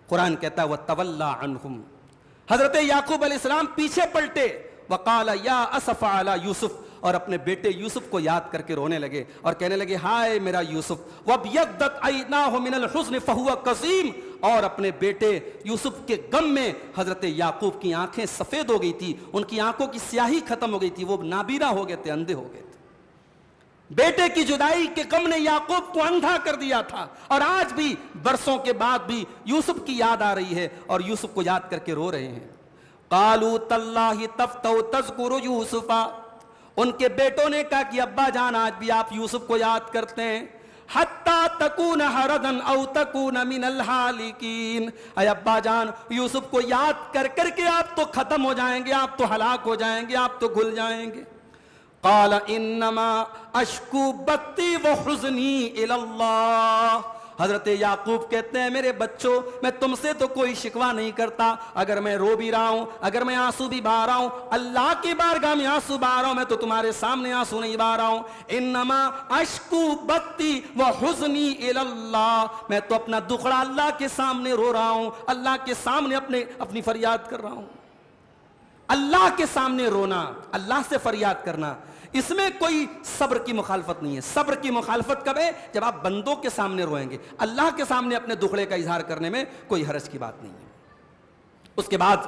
قرآن کہتا ہے وَتَوَلَّى عَنْهُمْ, حضرت یعقوب علیہ السلام پیچھے پلٹے, وَقَالَ يَا أَسَفَ عَلَى يُوسُف, اور اپنے بیٹے یوسف کو یاد کر کے رونے لگے اور کہنے لگے ہائے میرا یوسف. وَابْيَضَّتْ عَيْنَاهُ مِنَ الْحُزْنِ فَهُوَ كَظِيمٌ, اور اپنے بیٹے یوسف کے غم میں حضرت یعقوب کی آنکھیں سفید ہو گئی تھی, ان کی آنکھوں کی سیاہی ختم ہو گئی تھی, وہ نابینا ہو گئے تھے, اندھے ہو گئے تھے. بیٹے کی جدائی کے غم نے یعقوب کو اندھا کر دیا تھا, اور آج بھی برسوں کے بعد بھی یوسف کی یاد آ رہی ہے اور یوسف کو یاد کر کے رو رہے ہیں. قالوا تاللہ تفتؤ تذکر یوسفا, ان کے بیٹوں نے کہا کہ ابا جان آج بھی آپ یوسف کو یاد کرتے ہیں. حتی تکون حردن او تکون من الحالکین, اے ابا جان یوسف کو یاد کر کر کے آپ تو ختم ہو جائیں گے, آپ تو ہلاک ہو جائیں گے, آپ تو گھل جائیں گے. قال انما اشکو بتی وحزنی الی اللہ, حضرت یعقوب کہتے ہیں میرے بچوں میں تم سے تو کوئی شکوہ نہیں کرتا, اگر میں رو بھی رہا ہوں, اگر میں آنسو بھی بہا رہا ہوں, اللہ کی بارگاہ میں آنسو بہا رہا ہوں, میں تو تمہارے سامنے آنسو نہیں بہا رہا ہوں. انما اشکو بتی وحزنی الی اللہ, میں تو اپنا دکھڑا اللہ کے سامنے رو رہا ہوں, اللہ کے سامنے اپنی فریاد کر رہا ہوں. اللہ کے سامنے رونا, اللہ سے فریاد کرنا, اس میں کوئی صبر کی مخالفت نہیں ہے. صبر کی مخالفت کب ہے؟ جب آپ بندوں کے سامنے روئیں گے. اللہ کے سامنے اپنے دکھڑے کا اظہار کرنے میں کوئی حرج کی بات نہیں ہے. اس کے بعد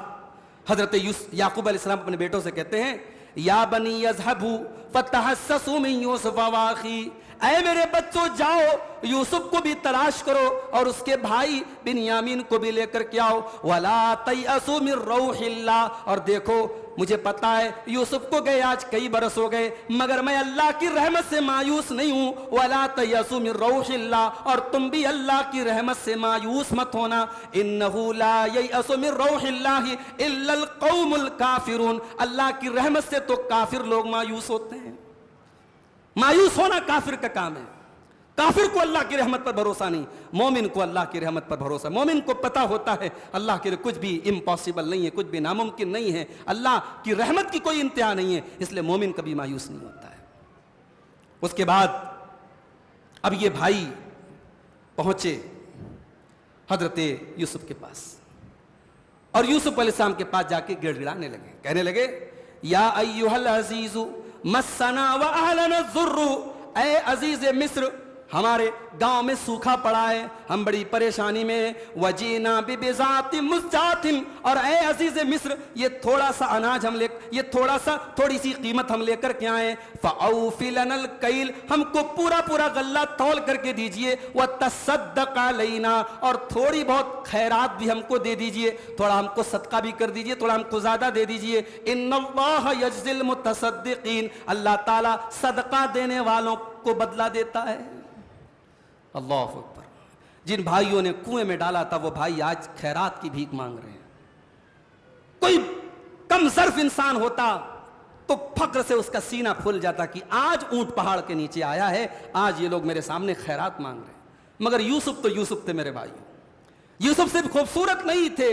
حضرت یعقوب علیہ السلام اپنے بیٹوں سے کہتے ہیں یا بنی یذهبوا فتحسسوا من یوسف واخی, اے میرے بچوں جاؤ یوسف کو بھی تلاش کرو اور اس کے بھائی بنیامین کو بھی لے کر کے آؤ. ولا تیأسوا من روح اللہ, اور دیکھو مجھے پتا ہے یوسف کو گئے آج کئی برس ہو گئے, مگر میں اللہ کی رحمت سے مایوس نہیں ہوں. ولا تیأسوا من روح اللہ, اور تم بھی اللہ کی رحمت سے مایوس مت ہونا. انہ لا ییأس من روح اللہ الا القوم الکافرون, اللہ کی رحمت سے تو کافر لوگ مایوس ہوتے ہیں. مایوس ہونا کافر کا کام ہے. کافر کو اللہ کی رحمت پر بھروسہ نہیں, مومن کو اللہ کی رحمت پر بھروسہ. مومن کو پتا ہوتا ہے اللہ کے لیے کچھ بھی امپاسبل نہیں ہے, کچھ بھی ناممکن نہیں ہے, اللہ کی رحمت کی کوئی انتہا نہیں ہے, اس لیے مومن کبھی مایوس نہیں ہوتا ہے. اس کے بعد اب یہ بھائی پہنچے حضرت یوسف کے پاس, اور یوسف علیہ السلام کے پاس جا کے گڑ گڑانے لگے, کہنے لگے یا ایھا العزیز مسنا واہلنا الضر, اے عزیز مصر ہمارے گاؤں میں سوکھا پڑا ہے, ہم بڑی پریشانی میں. وجینا ببضاعۃ مزجاۃ, اور اے عزیز مصر یہ تھوڑا سا اناج تھوڑی سی قیمت ہم لے کر کے آئے. فاوفی لنا الکیل, ہم کو پورا غلہ تول کر کے دیجئے. وتصدق علینا, اور تھوڑی بہت خیرات بھی ہم کو دے دیجئے, تھوڑا ہم کو صدقہ بھی کر دیجئے, تھوڑا ہم کو زیادہ دے دیجئے. ان اللہ یجزی المتصدقین, اللہ تعالی صدقہ دینے والوں کو بدلہ دیتا ہے. اللہ اکبر. جن بھائیوں نے کنویں میں ڈالا تھا وہ بھائی آج خیرات کی بھیک مانگ رہے ہیں. کوئی کم ظرف انسان ہوتا تو فخر سے اس کا سینہ پھول جاتا کہ آج اونٹ پہاڑ کے نیچے آیا ہے, آج یہ لوگ میرے سامنے خیرات مانگ رہے ہیں. مگر یوسف تو یوسف تھے میرے بھائیوں, یوسف صرف خوبصورت نہیں تھے,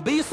20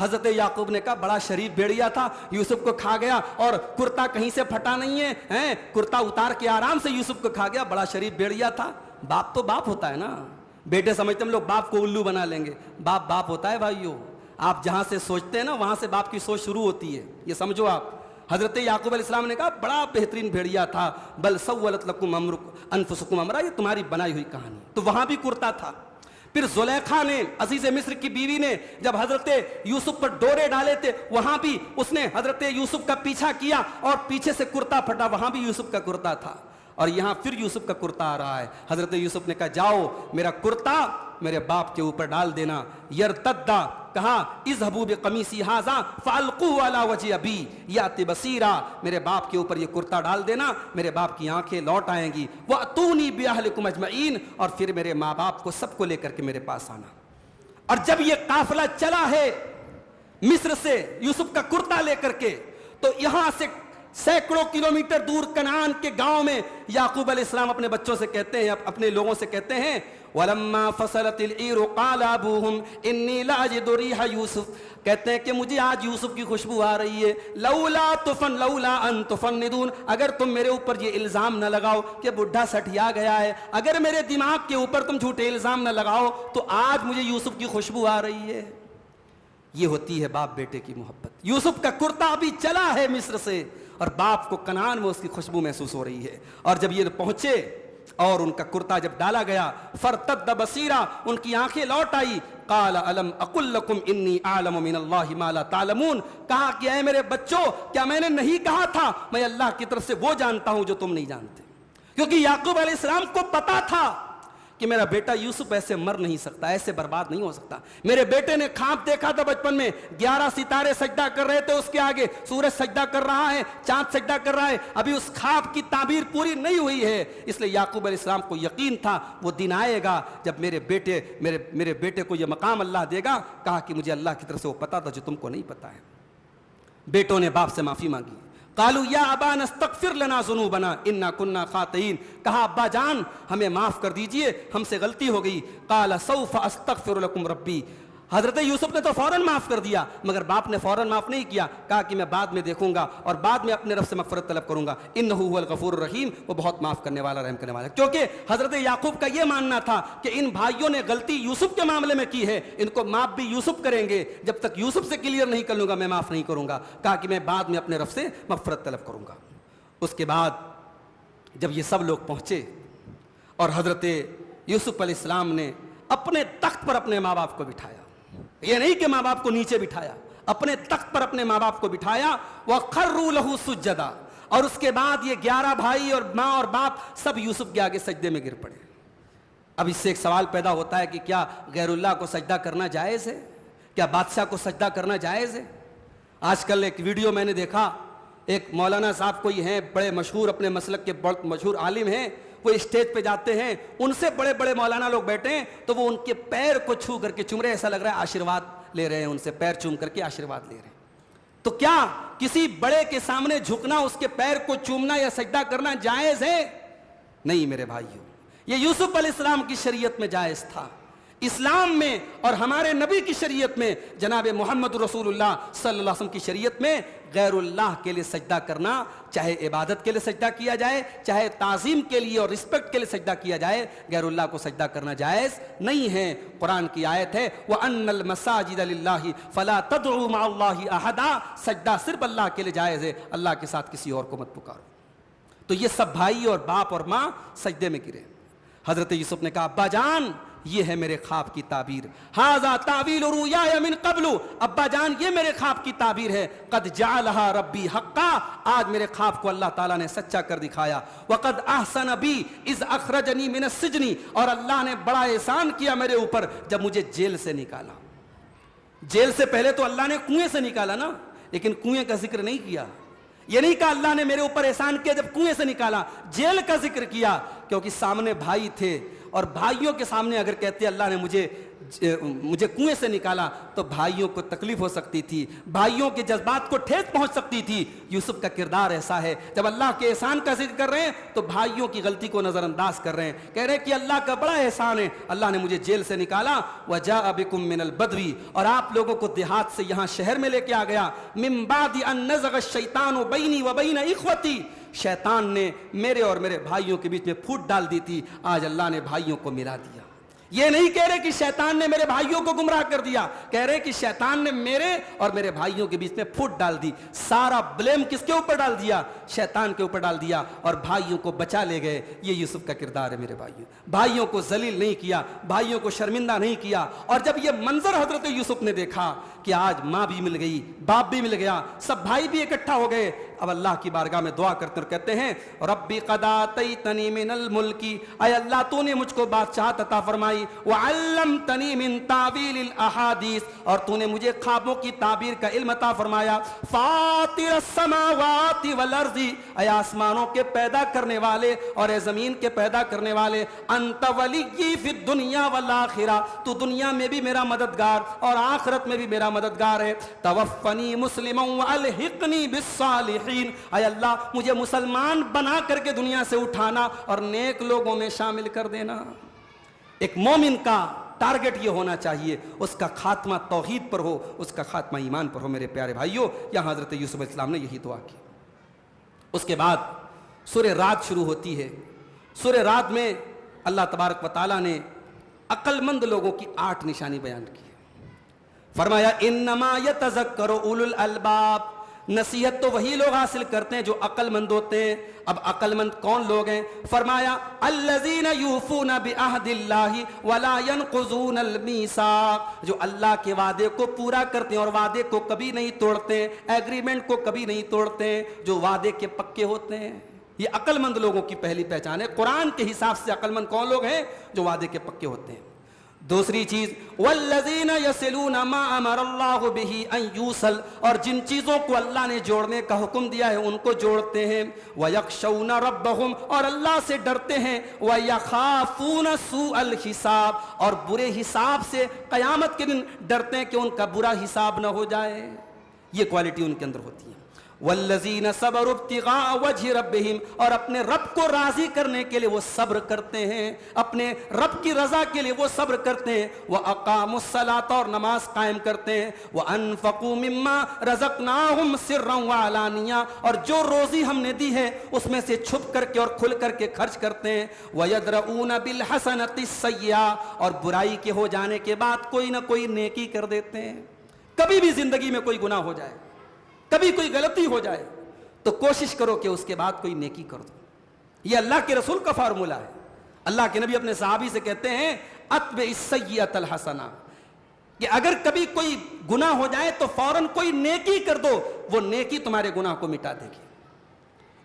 حضرت یعقوب نے کہا بڑا شریف بھیڑیا تھا, یوسف کو کھا گیا, اور کرتا کہیں سے پھٹا نہیں ہے, کرتا اتار کے آرام سے یوسف کو کھا گیا, بڑا شریف بھیڑیا تھا. باپ تو باپ ہوتا ہے نا, بیٹے سمجھتے ہم لوگ باپ کو الو بنا لیں گے, باپ باپ ہوتا ہے بھائیو. آپ جہاں سے سوچتے ہیں نا وہاں سے باپ کی سوچ شروع ہوتی ہے, یہ سمجھو آپ. حضرت یعقوب علیہ السلام نے کہا بڑا بہترین بھیڑیا تھا, بل سولت لکم انفسکم امرا, یہ تمہاری بنائی ہوئی کہانی. تو وہاں بھی کرتا تھا. پھر زلیخا نے, عزیز مصر کی بیوی نے, جب حضرت یوسف پر ڈورے ڈالے تھے وہاں بھی اس نے حضرت یوسف کا پیچھا کیا اور پیچھے سے کرتا پھٹا, وہاں بھی یوسف کا کرتا تھا. اور یہاں پھر یوسف کا کرتا آ رہا ہے. حضرت یوسف نے کہا جاؤ میرا کرتا میرے باپ کے اوپر ڈال دینا. یرتدا, کہا اذهبوا بقمیصی ھذا فالقوه علی وجه ابی یاتی بصیرا, میرے باپ کے اوپر یہ کرتا ڈال دینا, میرے باپ کی آنکھیں لوٹ آئیں گی. واتونی باہلکم اجمعین, اور پھر میرے ماں باپ کو سب کو لے کر کے میرے پاس آنا. اور جب یہ قافلہ چلا ہے مصر سے یوسف کا کرتا لے کر کے, تو یہاں سے سینکڑوں کلومیٹر دور کنعان کے گاؤں میں یعقوب علیہ السلام اپنے بچوں سے کہتے ہیں, اپنے لوگوں سے کہتے ہیں وَلَمَّا فَصَلَتِ الْعِيرُ قَالَ أَبُوهُمْ إِنِّي لَأَجِدُ رِيحَ یوسف, کہتے ہیں کہ مجھے آج یوسف کی خوشبو آ رہی ہے. لولا ان تفندون, اگر تم میرے اوپر یہ الزام نہ لگاؤ کہ بڈھا سٹھیا گیا ہے, اگر میرے دماغ کے اوپر تم جھوٹے الزام نہ لگاؤ تو آج مجھے یوسف کی خوشبو آ رہی ہے. یہ ہوتی ہے باپ بیٹے کی محبت. یوسف کا کرتا ابھی چلا ہے مصر سے اور باپ کو کنعان میں اس کی خوشبو محسوس ہو رہی ہے. اور جب یہ پہنچے اور ان کا کرتا جب ڈالا گیا, فرتد بصیرا, ان کی آنکھیں لوٹ آئی. قال الم اقل لکم انی اعلم من اللہ ما لا تعلمون, کہا کہ اے میرے بچوں کیا میں نے نہیں کہا تھا میں اللہ کی طرف سے وہ جانتا ہوں جو تم نہیں جانتے. کیونکہ یعقوب علیہ السلام کو پتا تھا کہ میرا بیٹا یوسف ایسے مر نہیں سکتا, ایسے برباد نہیں ہو سکتا. میرے بیٹے نے خواب دیکھا تھا بچپن میں, 11 ستارے سجدہ کر رہے تھے اس کے آگے, سورج سجدہ کر رہا ہے, چاند سجدہ کر رہا ہے, ابھی اس خواب کی تعبیر پوری نہیں ہوئی ہے. اس لیے یعقوب علیہ السلام کو یقین تھا وہ دن آئے گا جب میرے بیٹے کو یہ مقام اللہ دے گا. کہا کہ مجھے اللہ کی طرف سے وہ پتا تھا جو تم کو نہیں پتا ہے. بیٹوں نے باپ سے معافی مانگی. قالوا یا ابانا استغفر لنا ذنوبنا انا كنا خاطئین, کہا ابا جان ہمیں معاف کر دیجئے, ہم سے غلطی ہو گئی. قال سوف استغفر لكم ربی, حضرت یوسف نے تو فوراً معاف کر دیا, مگر باپ نے فوراً معاف نہیں کیا. کہا کہ میں بعد میں دیکھوں گا اور بعد میں اپنے رب سے مغفرت طلب کروں گا. انہ هو الغفور الرحیم, وہ بہت معاف کرنے والا رحم کرنے والا. کیونکہ حضرت یعقوب کا یہ ماننا تھا کہ ان بھائیوں نے غلطی یوسف کے معاملے میں کی ہے, ان کو معاف بھی یوسف کریں گے, جب تک یوسف سے کلیئر نہیں کر لوں گا میں معاف نہیں کروں گا. کہا کہ میں بعد میں اپنے رب سے مغفرت طلب کروں گا. اس کے بعد جب یہ سب لوگ پہنچے اور حضرت یوسف علیہ السلام نے اپنے تخت پر اپنے ماں باپ کو بٹھایا, یہ نہیں کہ ماں باپ کو نیچے بٹھایا, اپنے تخت پر اپنے ماں باپ کو بٹھایا. وَخَرُّوا لَهُ سُجَّدًا, اور اس کے بعد یہ 11 بھائی اور ماں اور باپ سب یوسف کے آگے سجدے میں گر پڑے. اب اس سے ایک سوال پیدا ہوتا ہے کہ کیا غیر اللہ کو سجدہ کرنا جائز ہے, کیا بادشاہ کو سجدہ کرنا جائز ہے؟ آج کل ایک ویڈیو میں نے دیکھا, ایک مولانا صاحب کوئی ہیں بڑے مشہور, اپنے مسلک کے بہت مشہور عالم ہیں, وہ اسٹیج پہ جاتے ہیں, ان سے بڑے بڑے مولانا لوگ بیٹھے ہیں تو وہ ان کے پیر کو چھو کر کے چوم رہے, ایسا لگ رہا ہے آشیرواد لے رہے ہیں, ان سے پیر چوم کر کے آشیرواد لے رہے ہیں. تو کیا کسی بڑے کے سامنے جھکنا, اس کے پیر کو چومنا یا سجدہ کرنا جائز ہے؟ نہیں میرے بھائیو, یہ یوسف علیہ السلام کی شریعت میں جائز تھا. اسلام میں اور ہمارے نبی کی شریعت میں, جناب محمد رسول اللہ صلی اللہ علیہ وسلم کی شریعت میں غیر اللہ کے لیے سجدہ کرنا, چاہے عبادت کے لیے سجدہ کیا جائے, چاہے تعظیم کے لیے اور رسپیکٹ کے لیے سجدہ کیا جائے, غیر اللہ کو سجدہ کرنا جائز نہیں ہے. قرآن کی آیت ہے وَأَنَّ الْمَسَاجِدَ لِلَّهِ فَلَا تَدْعُوا مَعَ اللَّهِ أَحَدًا, سجدہ صرف اللہ کے لیے جائز ہے, اللہ کے ساتھ کسی اور کو مت پکارو. تو یہ سب بھائی اور باپ اور ماں سجدے میں گرے. حضرت یوسف نے کہا ابا جان یہ ہے میرے خواب کی تعبیر, ھذا تعویل رؤیایا من قبل, ابا جان یہ میرے خواب کی تعبیر ہے. قد جعلها ربی حقا, آج میرے خواب کو اللہ تعالیٰ نے سچا کر دکھایا. وقد احسن بی اذ اخرجنی من السجن, اور اللہ نے بڑا احسان کیا میرے اوپر جب مجھے جیل سے نکالا. جیل سے پہلے تو اللہ نے کنویں سے نکالا نا, لیکن کنویں کا ذکر نہیں کیا. یہ نہیں کہا اللہ نے میرے اوپر احسان کیا جب کنویں سے نکالا, جیل کا ذکر کیا, کیونکہ سامنے بھائی تھے اور بھائیوں کے سامنے اگر کہتے اللہ نے مجھے مجھے کنویں سے نکالا تو بھائیوں کو تکلیف ہو سکتی تھی, بھائیوں کے جذبات کو ٹھیس پہنچ سکتی تھی. یوسف کا کردار ایسا ہے, جب اللہ کے احسان کا ذکر کر رہے ہیں تو بھائیوں کی غلطی کو نظر انداز کر رہے ہیں, کہہ رہے ہیں کہ اللہ کا بڑا احسان ہے, اللہ نے مجھے جیل سے نکالا. وَجَاءَ بِكُم مِّنَ الْبَدْوِ, اور آپ لوگوں کو دیہات سے یہاں شہر میں لے کے آ گیا. مِن بَعْدِ أَن نَزَغَ الشَّيْطَانُ بَيْنِي وَبَيْنَ إِخْوَتِي, شیطان نے میرے اور میرے بھائیوں کے بیچ میں پھوٹ ڈال دی تھی, آج اللہ نے بھائیوں کو ملا دیا. یہ نہیں کہہ رہے کہ شیطان نے میرے بھائیوں کو گمراہ کر دیا, کہہ رہے کہ شیطان نے میرے اور میرے بھائیوں کے بیچ میں پھوٹ ڈال دی. سارا بلیم کس کے اوپر ڈال دیا؟ شیطان کے اوپر ڈال دیا, اور بھائیوں کو بچا لے گئے. یہ یوسف کا کردار ہے میرے بھائیوں. بھائیوں کو ذلیل نہیں کیا, بھائیوں کو شرمندہ نہیں کیا. اور جب یہ منظر حضرت یوسف نے دیکھا کہ آج ماں بھی مل گئی, باپ بھی مل گیا, سب بھائی بھی اکٹھا ہو گئے, اب اللہ کی بارگاہ میں دعا کرتے اور کہتے ہیں ربی قد آتیتنی من الملک, اے اللہ تو نے مجھ کو بادشاہت عطا فرمائی, وعلمتنی من تعویل الاحادیث, اور تو نے مجھے خوابوں کی تعبیر کا علم عطا فرمایا. فاطر السماوات والارض, اے آسمانوں کے پیدا کرنے والے اور اے زمین کے پیدا کرنے والے, انت ولی فی الدنیا والآخرہ, تو دنیا میں بھی میرا مددگار اور آخرت میں بھی میرا مددگار ہے. توفنی مسلما والحقنی بالصالحین, اے اللہ مجھے مسلمان بنا کر کے دنیا سے اٹھانا اور نیک لوگوں میں شامل کر دینا. ایک مومن کا ٹارگٹ یہ ہونا چاہیے, اس کا خاتمہ توحید پر ہو, اس کا خاتمہ ایمان پر ہو. میرے پیارے بھائیوں, یہاں حضرت یوسف علیہ السلام نے یہی دعا کی. اس کے بعد سورہ رات شروع ہوتی ہے. سورہ رات میں اللہ تبارک و تعالیٰ نے عقل مند لوگوں کی 8 نشانی بیان کی. فرمایا انما یتذکر اولو الالباب, نصیحت تو وہی لوگ حاصل کرتے ہیں جو عقل مند ہوتے ہیں. اب عقل مند کون لوگ ہیں؟ فرمایا الذین یوفون بعہد اللہ ولا ینقضون المیثاق, جو اللہ کے وعدے کو پورا کرتے ہیں اور وعدے کو کبھی نہیں توڑتے, ایگریمنٹ کو کبھی نہیں توڑتے, جو وعدے کے پکے ہوتے ہیں. یہ عقل مند لوگوں کی پہلی پہچان ہے. قرآن کے حساب سے عقل مند کون لوگ ہیں؟ جو وعدے کے پکے ہوتے ہیں. دوسری چیز والذین یصلون ما امر اللہ بہ ان یوصل, اور جن چیزوں کو اللہ نے جوڑنے کا حکم دیا ہے ان کو جوڑتے ہیں. ویخشون ربہم, اور اللہ سے ڈرتے ہیں. ویخافون سوء الحساب, اور برے حساب سے قیامت کے دن ڈرتے ہیں کہ ان کا برا حساب نہ ہو جائے. یہ کوالٹی ان کے اندر ہوتی ہے. والذین صبروا ابتغاء وجہ ربہم, اور اپنے رب کو راضی کرنے کے لیے وہ صبر کرتے ہیں, اپنے رب کی رضا کے لیے وہ صبر کرتے ہیں. وَأَقَامُوا الصَّلَاةَ, اور نماز قائم کرتے ہیں. وَأَنفَقُوا مِمَّا رَزَقْنَاهُمْ سِرًّا وَعَلَانِيَةً, اور جو روزی ہم نے دی ہے اس میں سے چھپ کر کے اور کھل کر کے خرچ کرتے ہیں. وَيَدْرَؤُونَ بِالْحَسَنَةِ السَّيِّئَةَ, اور برائی کے ہو جانے کے بعد کوئی نہ کوئی نیکی کر دیتے ہیں. کبھی بھی زندگی میں کوئی گناہ ہو جائے, کبھی کوئی غلطی ہو جائے تو کوشش کرو کہ اس کے بعد کوئی نیکی کر دو. یہ اللہ کے رسول کا فارمولہ ہے. اللہ کے نبی اپنے صحابی سے کہتے ہیں اتبع السیئۃ الحسنہ, کہ اگر کبھی کوئی گناہ ہو جائے تو فوراً کوئی نیکی کر دو, وہ نیکی تمہارے گناہ کو مٹا دے گی.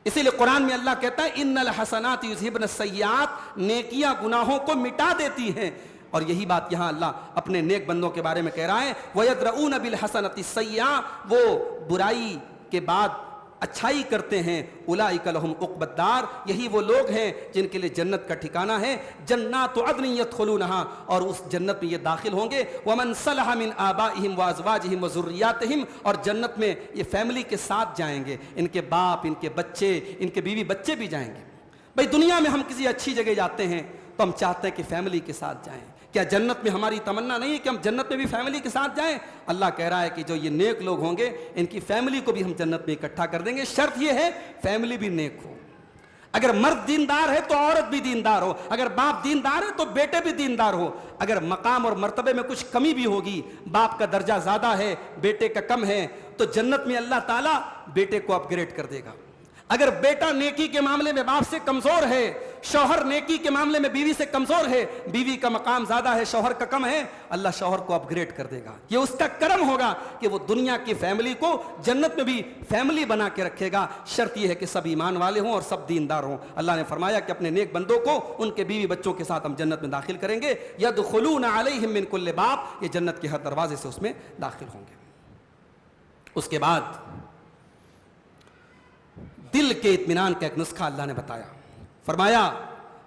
اسی لیے قرآن میں اللہ کہتا ہے ان الحسنات یذھبن السیئات, نیکیاں گناہوں کو مٹا دیتی ہیں. اور یہی بات یہاں اللہ اپنے نیک بندوں کے بارے میں کہہ رہا ہے. وَيَدْرَؤُونَ بِالْحَسَنَةِ السَّيِّئَةِ, وہ برائی کے بعد اچھائی کرتے ہیں. اولئک لہم عقبی الدار, یہی وہ لوگ ہیں جن کے لیے جنت کا ٹھکانہ ہے. جنات عدن یدخلونہا, اور اس جنت میں یہ داخل ہوں گے. ومن صلح من آبائہم وازواجہم وذریاتہم, اور جنت میں یہ فیملی کے ساتھ جائیں گے, ان کے باپ, ان کے بچے, ان کے بیوی بچے بھی جائیں گے. بھئی دنیا میں ہم کسی اچھی جگہ جاتے ہیں تو ہم چاہتے ہیں کہ فیملی کے ساتھ جائیں. کیا جنت میں ہماری تمنا نہیں ہے کہ ہم جنت میں بھی فیملی کے ساتھ جائیں؟ اللہ کہہ رہا ہے کہ جو یہ نیک لوگ ہوں گے ان کی فیملی کو بھی ہم جنت میں اکٹھا کر دیں گے. شرط یہ ہے فیملی بھی نیک ہو. اگر مرد دیندار ہے تو عورت بھی دیندار ہو, اگر باپ دیندار ہے تو بیٹے بھی دیندار ہو. اگر مقام اور مرتبے میں کچھ کمی بھی ہوگی, باپ کا درجہ زیادہ ہے بیٹے کا کم ہے, تو جنت میں اللہ تعالیٰ بیٹے کو اپ گریڈ کر دے گا. اگر بیٹا نیکی کے معاملے میں باپ سے کمزور ہے, شوہر نیکی کے معاملے میں بیوی سے کمزور ہے, بیوی کا مقام زیادہ ہے شوہر کا کم ہے, اللہ شوہر کو اپ گریڈ کر دے گا. یہ اس کا کرم ہوگا کہ وہ دنیا کی فیملی کو جنت میں بھی فیملی بنا کے رکھے گا. شرط یہ ہے کہ سب ایمان والے ہوں اور سب دیندار ہوں. اللہ نے فرمایا کہ اپنے نیک بندوں کو ان کے بیوی بچوں کے ساتھ ہم جنت میں داخل کریں گے. یدخلون علیہم من کل باب, یہ جنت کے ہر دروازے سے اس میں داخل ہوں گے. اس کے بعد دل کے اطمینان کا ایک نسخہ اللہ نے بتایا. فرمایا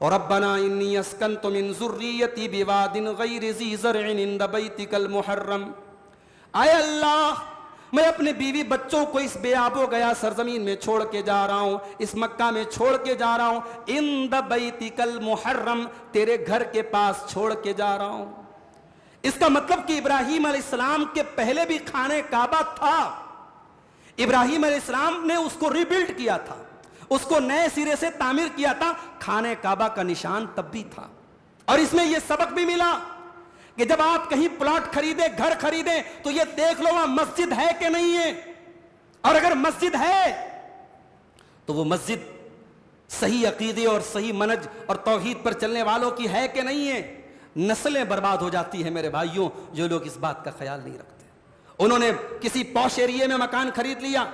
اور ربنا انی اسکنت من ذریتی بواد غیر ذی زرع عند بیتک المحرم، اے اللہ میں اپنے بیوی بچوں کو اس بے آب و گیا سرزمین میں چھوڑ کے جا رہا ہوں، اس مکہ میں چھوڑ کے جا رہا ہوں، عند بیتک المحرم، تیرے گھر کے پاس چھوڑ کے جا رہا ہوں۔ اس کا مطلب کہ ابراہیم علیہ السلام کے پہلے بھی خانہ کعبہ تھا، ابراہیم علیہ السلام نے اس کو ری بلڈ کیا تھا، اس کو نئے سرے سے تعمیر کیا تھا، خانہ کعبہ کا نشان تب بھی تھا۔ اور اس میں یہ سبق بھی ملا کہ جب آپ کہیں پلاٹ خریدیں، گھر خریدیں، تو یہ دیکھ لو وہاں مسجد ہے کہ نہیں ہے، اور اگر مسجد ہے تو وہ مسجد صحیح عقیدے اور صحیح منہج اور توحید پر چلنے والوں کی ہے کہ نہیں ہے۔ نسلیں برباد ہو جاتی ہیں میرے بھائیوں جو لوگ اس بات کا خیال نہیں رکھتے۔ انہوں نے کسی پوش ایریے میں مکان خرید لیا،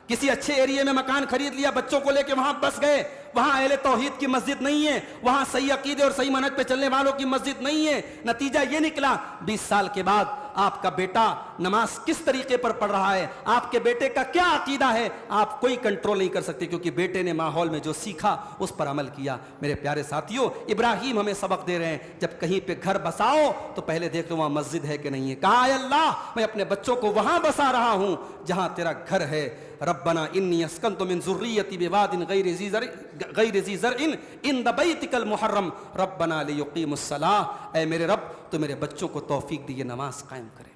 کسی اچھے ایریے میں مکان خرید لیا، بچوں کو لے کے وہاں بس گئے، وہاں اہل توحید کی مسجد نہیں ہے، وہاں صحیح عقیدے اور صحیح منہج پہ چلنے والوں کی مسجد نہیں ہے۔ نتیجہ یہ نکلا 20 سال کے بعد آپ کا بیٹا نماز کس طریقے پر پڑھ رہا ہے، آپ کے بیٹے کا کیا عقیدہ ہے، آپ کوئی کنٹرول نہیں کر سکتے، کیونکہ بیٹے نے ماحول میں جو سیکھا اس پر عمل کیا۔ میرے پیارے ساتھیوں، ابراہیم ہمیں سبق دے رہے ہیں، جب کہیں پہ گھر بساؤ تو پہلے دیکھ لو وہاں مسجد ہے کہ نہیں ہے۔ کہا اے اللہ میں اپنے بچوں کو وہاں بسا رہا ہوں جہاں تیرا گھر ہے۔ ربنا انی اسکنت من ذریتی بواد غیر ذی زرع عند بیتک المحرم ربنا لیقیموا الصلاۃ، اے میرے رب تو میرے بچوں کو توفیق دیے نماز قائم کریں۔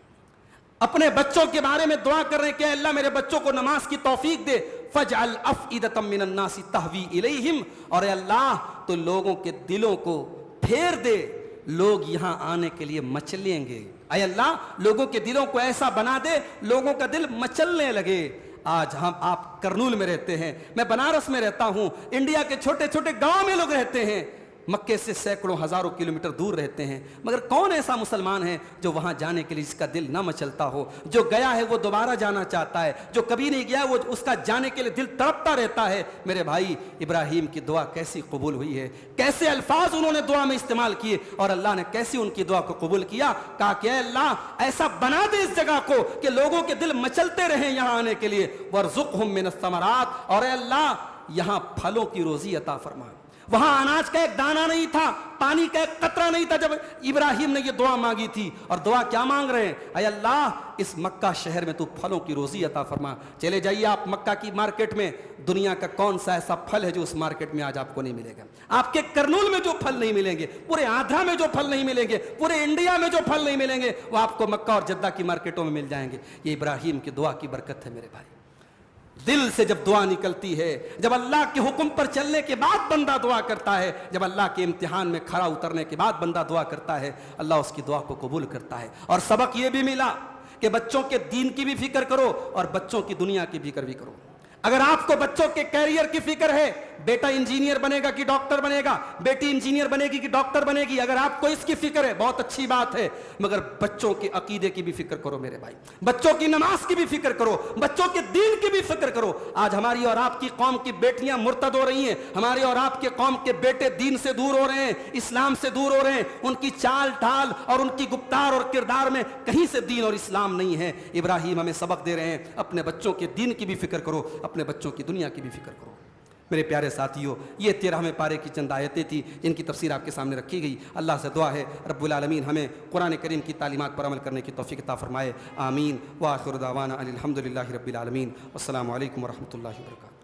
اپنے بچوں کے بارے میں دعا کر رہے ہیں کہ اے اللہ میرے بچوں کو نماز کی توفیق دے۔ فاجعل افئدۃ من الناس تہوی الیہم، اور اے اللہ تو لوگوں کے دلوں کو پھیر دے، لوگ یہاں آنے کے لیے مچلیں گے۔ اے اللہ لوگوں کے دلوں کو ایسا بنا دے لوگوں کا دل مچلنے لگے۔ آج ہم آپ کرنول میں رہتے ہیں، میں بنارس میں رہتا ہوں، انڈیا کے چھوٹے چھوٹے گاؤں میں لوگ رہتے ہیں، مکے سے سینکڑوں ہزاروں کلومیٹر دور رہتے ہیں، مگر کون ایسا مسلمان ہے جو وہاں جانے کے لیے جس کا دل نہ مچلتا ہو؟ جو گیا ہے وہ دوبارہ جانا چاہتا ہے، جو کبھی نہیں گیا وہ اس کا جانے کے لیے دل تڑپتا رہتا ہے۔ میرے بھائی ابراہیم کی دعا کیسی قبول ہوئی ہے، کیسے الفاظ انہوں نے دعا میں استعمال کیے، اور اللہ نے کیسی ان کی دعا کو قبول کیا۔ کہا کہ اے اللہ ایسا بنا دے اس جگہ کو کہ لوگوں کے دل مچلتے رہیں یہاں آنے کے لیے، وارزقہم من الثمرات، اور اے اللہ یہاں پھلوں کی روزی عطا فرما۔ وہاں اناج کا ایک دانہ نہیں تھا، پانی کا ایک قطرہ نہیں تھا جب ابراہیم نے یہ دعا مانگی تھی، اور دعا کیا مانگ رہے ہیں؟ اے اللہ اس مکہ شہر میں تو پھلوں کی روزی عطا فرما۔ چلے جائیے آپ مکہ کی مارکیٹ میں، دنیا کا کون سا ایسا پھل ہے جو اس مارکیٹ میں آج آپ کو نہیں ملے گا؟ آپ کے کرنول میں جو پھل نہیں ملیں گے، پورے آندھرا میں جو پھل نہیں ملیں گے، پورے انڈیا میں جو پھل نہیں ملیں گے، وہ آپ کو مکہ اور جدہ کی مارکیٹوں میں مل جائیں گے۔ یہ ابراہیم کی دعا کی برکت ہے میرے بھائی۔ دل سے جب دعا نکلتی ہے، جب اللہ کے حکم پر چلنے کے بعد بندہ دعا کرتا ہے، جب اللہ کے امتحان میں کھڑا اترنے کے بعد بندہ دعا کرتا ہے، اللہ اس کی دعا کو قبول کرتا ہے۔ اور سبق یہ بھی ملا کہ بچوں کے دین کی بھی فکر کرو اور بچوں کی دنیا کی فکر بھی کرو۔ اگر آپ کو بچوں کے کیریئر کی فکر ہے، بیٹا انجینئر بنے گا کہ ڈاکٹر بنے گا، بیٹی انجینئر بنے گی کہ ڈاکٹر بنے گی، اگر آپ کو اس کی فکر ہے بہت اچھی بات ہے، مگر بچوں کے عقیدے کی بھی فکر کرو میرے بھائی، بچوں کی نماز کی بھی فکر کرو، بچوں کے دین کی بھی فکر کرو۔ آج ہماری اور آپ کی قوم کی بیٹیاں مرتد ہو رہی ہیں، ہماری اور آپ کے قوم کے بیٹے دین سے دور ہو رہے ہیں، اسلام سے دور ہو رہے ہیں، ان کی چال ڈھال اور ان کی گفتار اور کردار میں کہیں سے دین اور اسلام نہیں ہے۔ ابراہیم ہمیں سبق دے رہے ہیں، اپنے بچوں کے دین کی بھی فکر کرو، اپنے بچوں کی دنیا کی بھی فکر کرو۔ میرے پیارے ساتھیوں، یہ 13ویں پارے کی چند آیتیں تھیں جن کی تفسیر آپ کے سامنے رکھی گئی۔ اللہ سے دعا ہے رب العالمین ہمیں قرآن کریم کی تعلیمات پر عمل کرنے کی توفیق عطا فرمائے، آمین۔ وآخر دعوانا ان الحمد للہ رب العالمین، والسلام علیکم ورحمۃ اللہ وبرکاتہ۔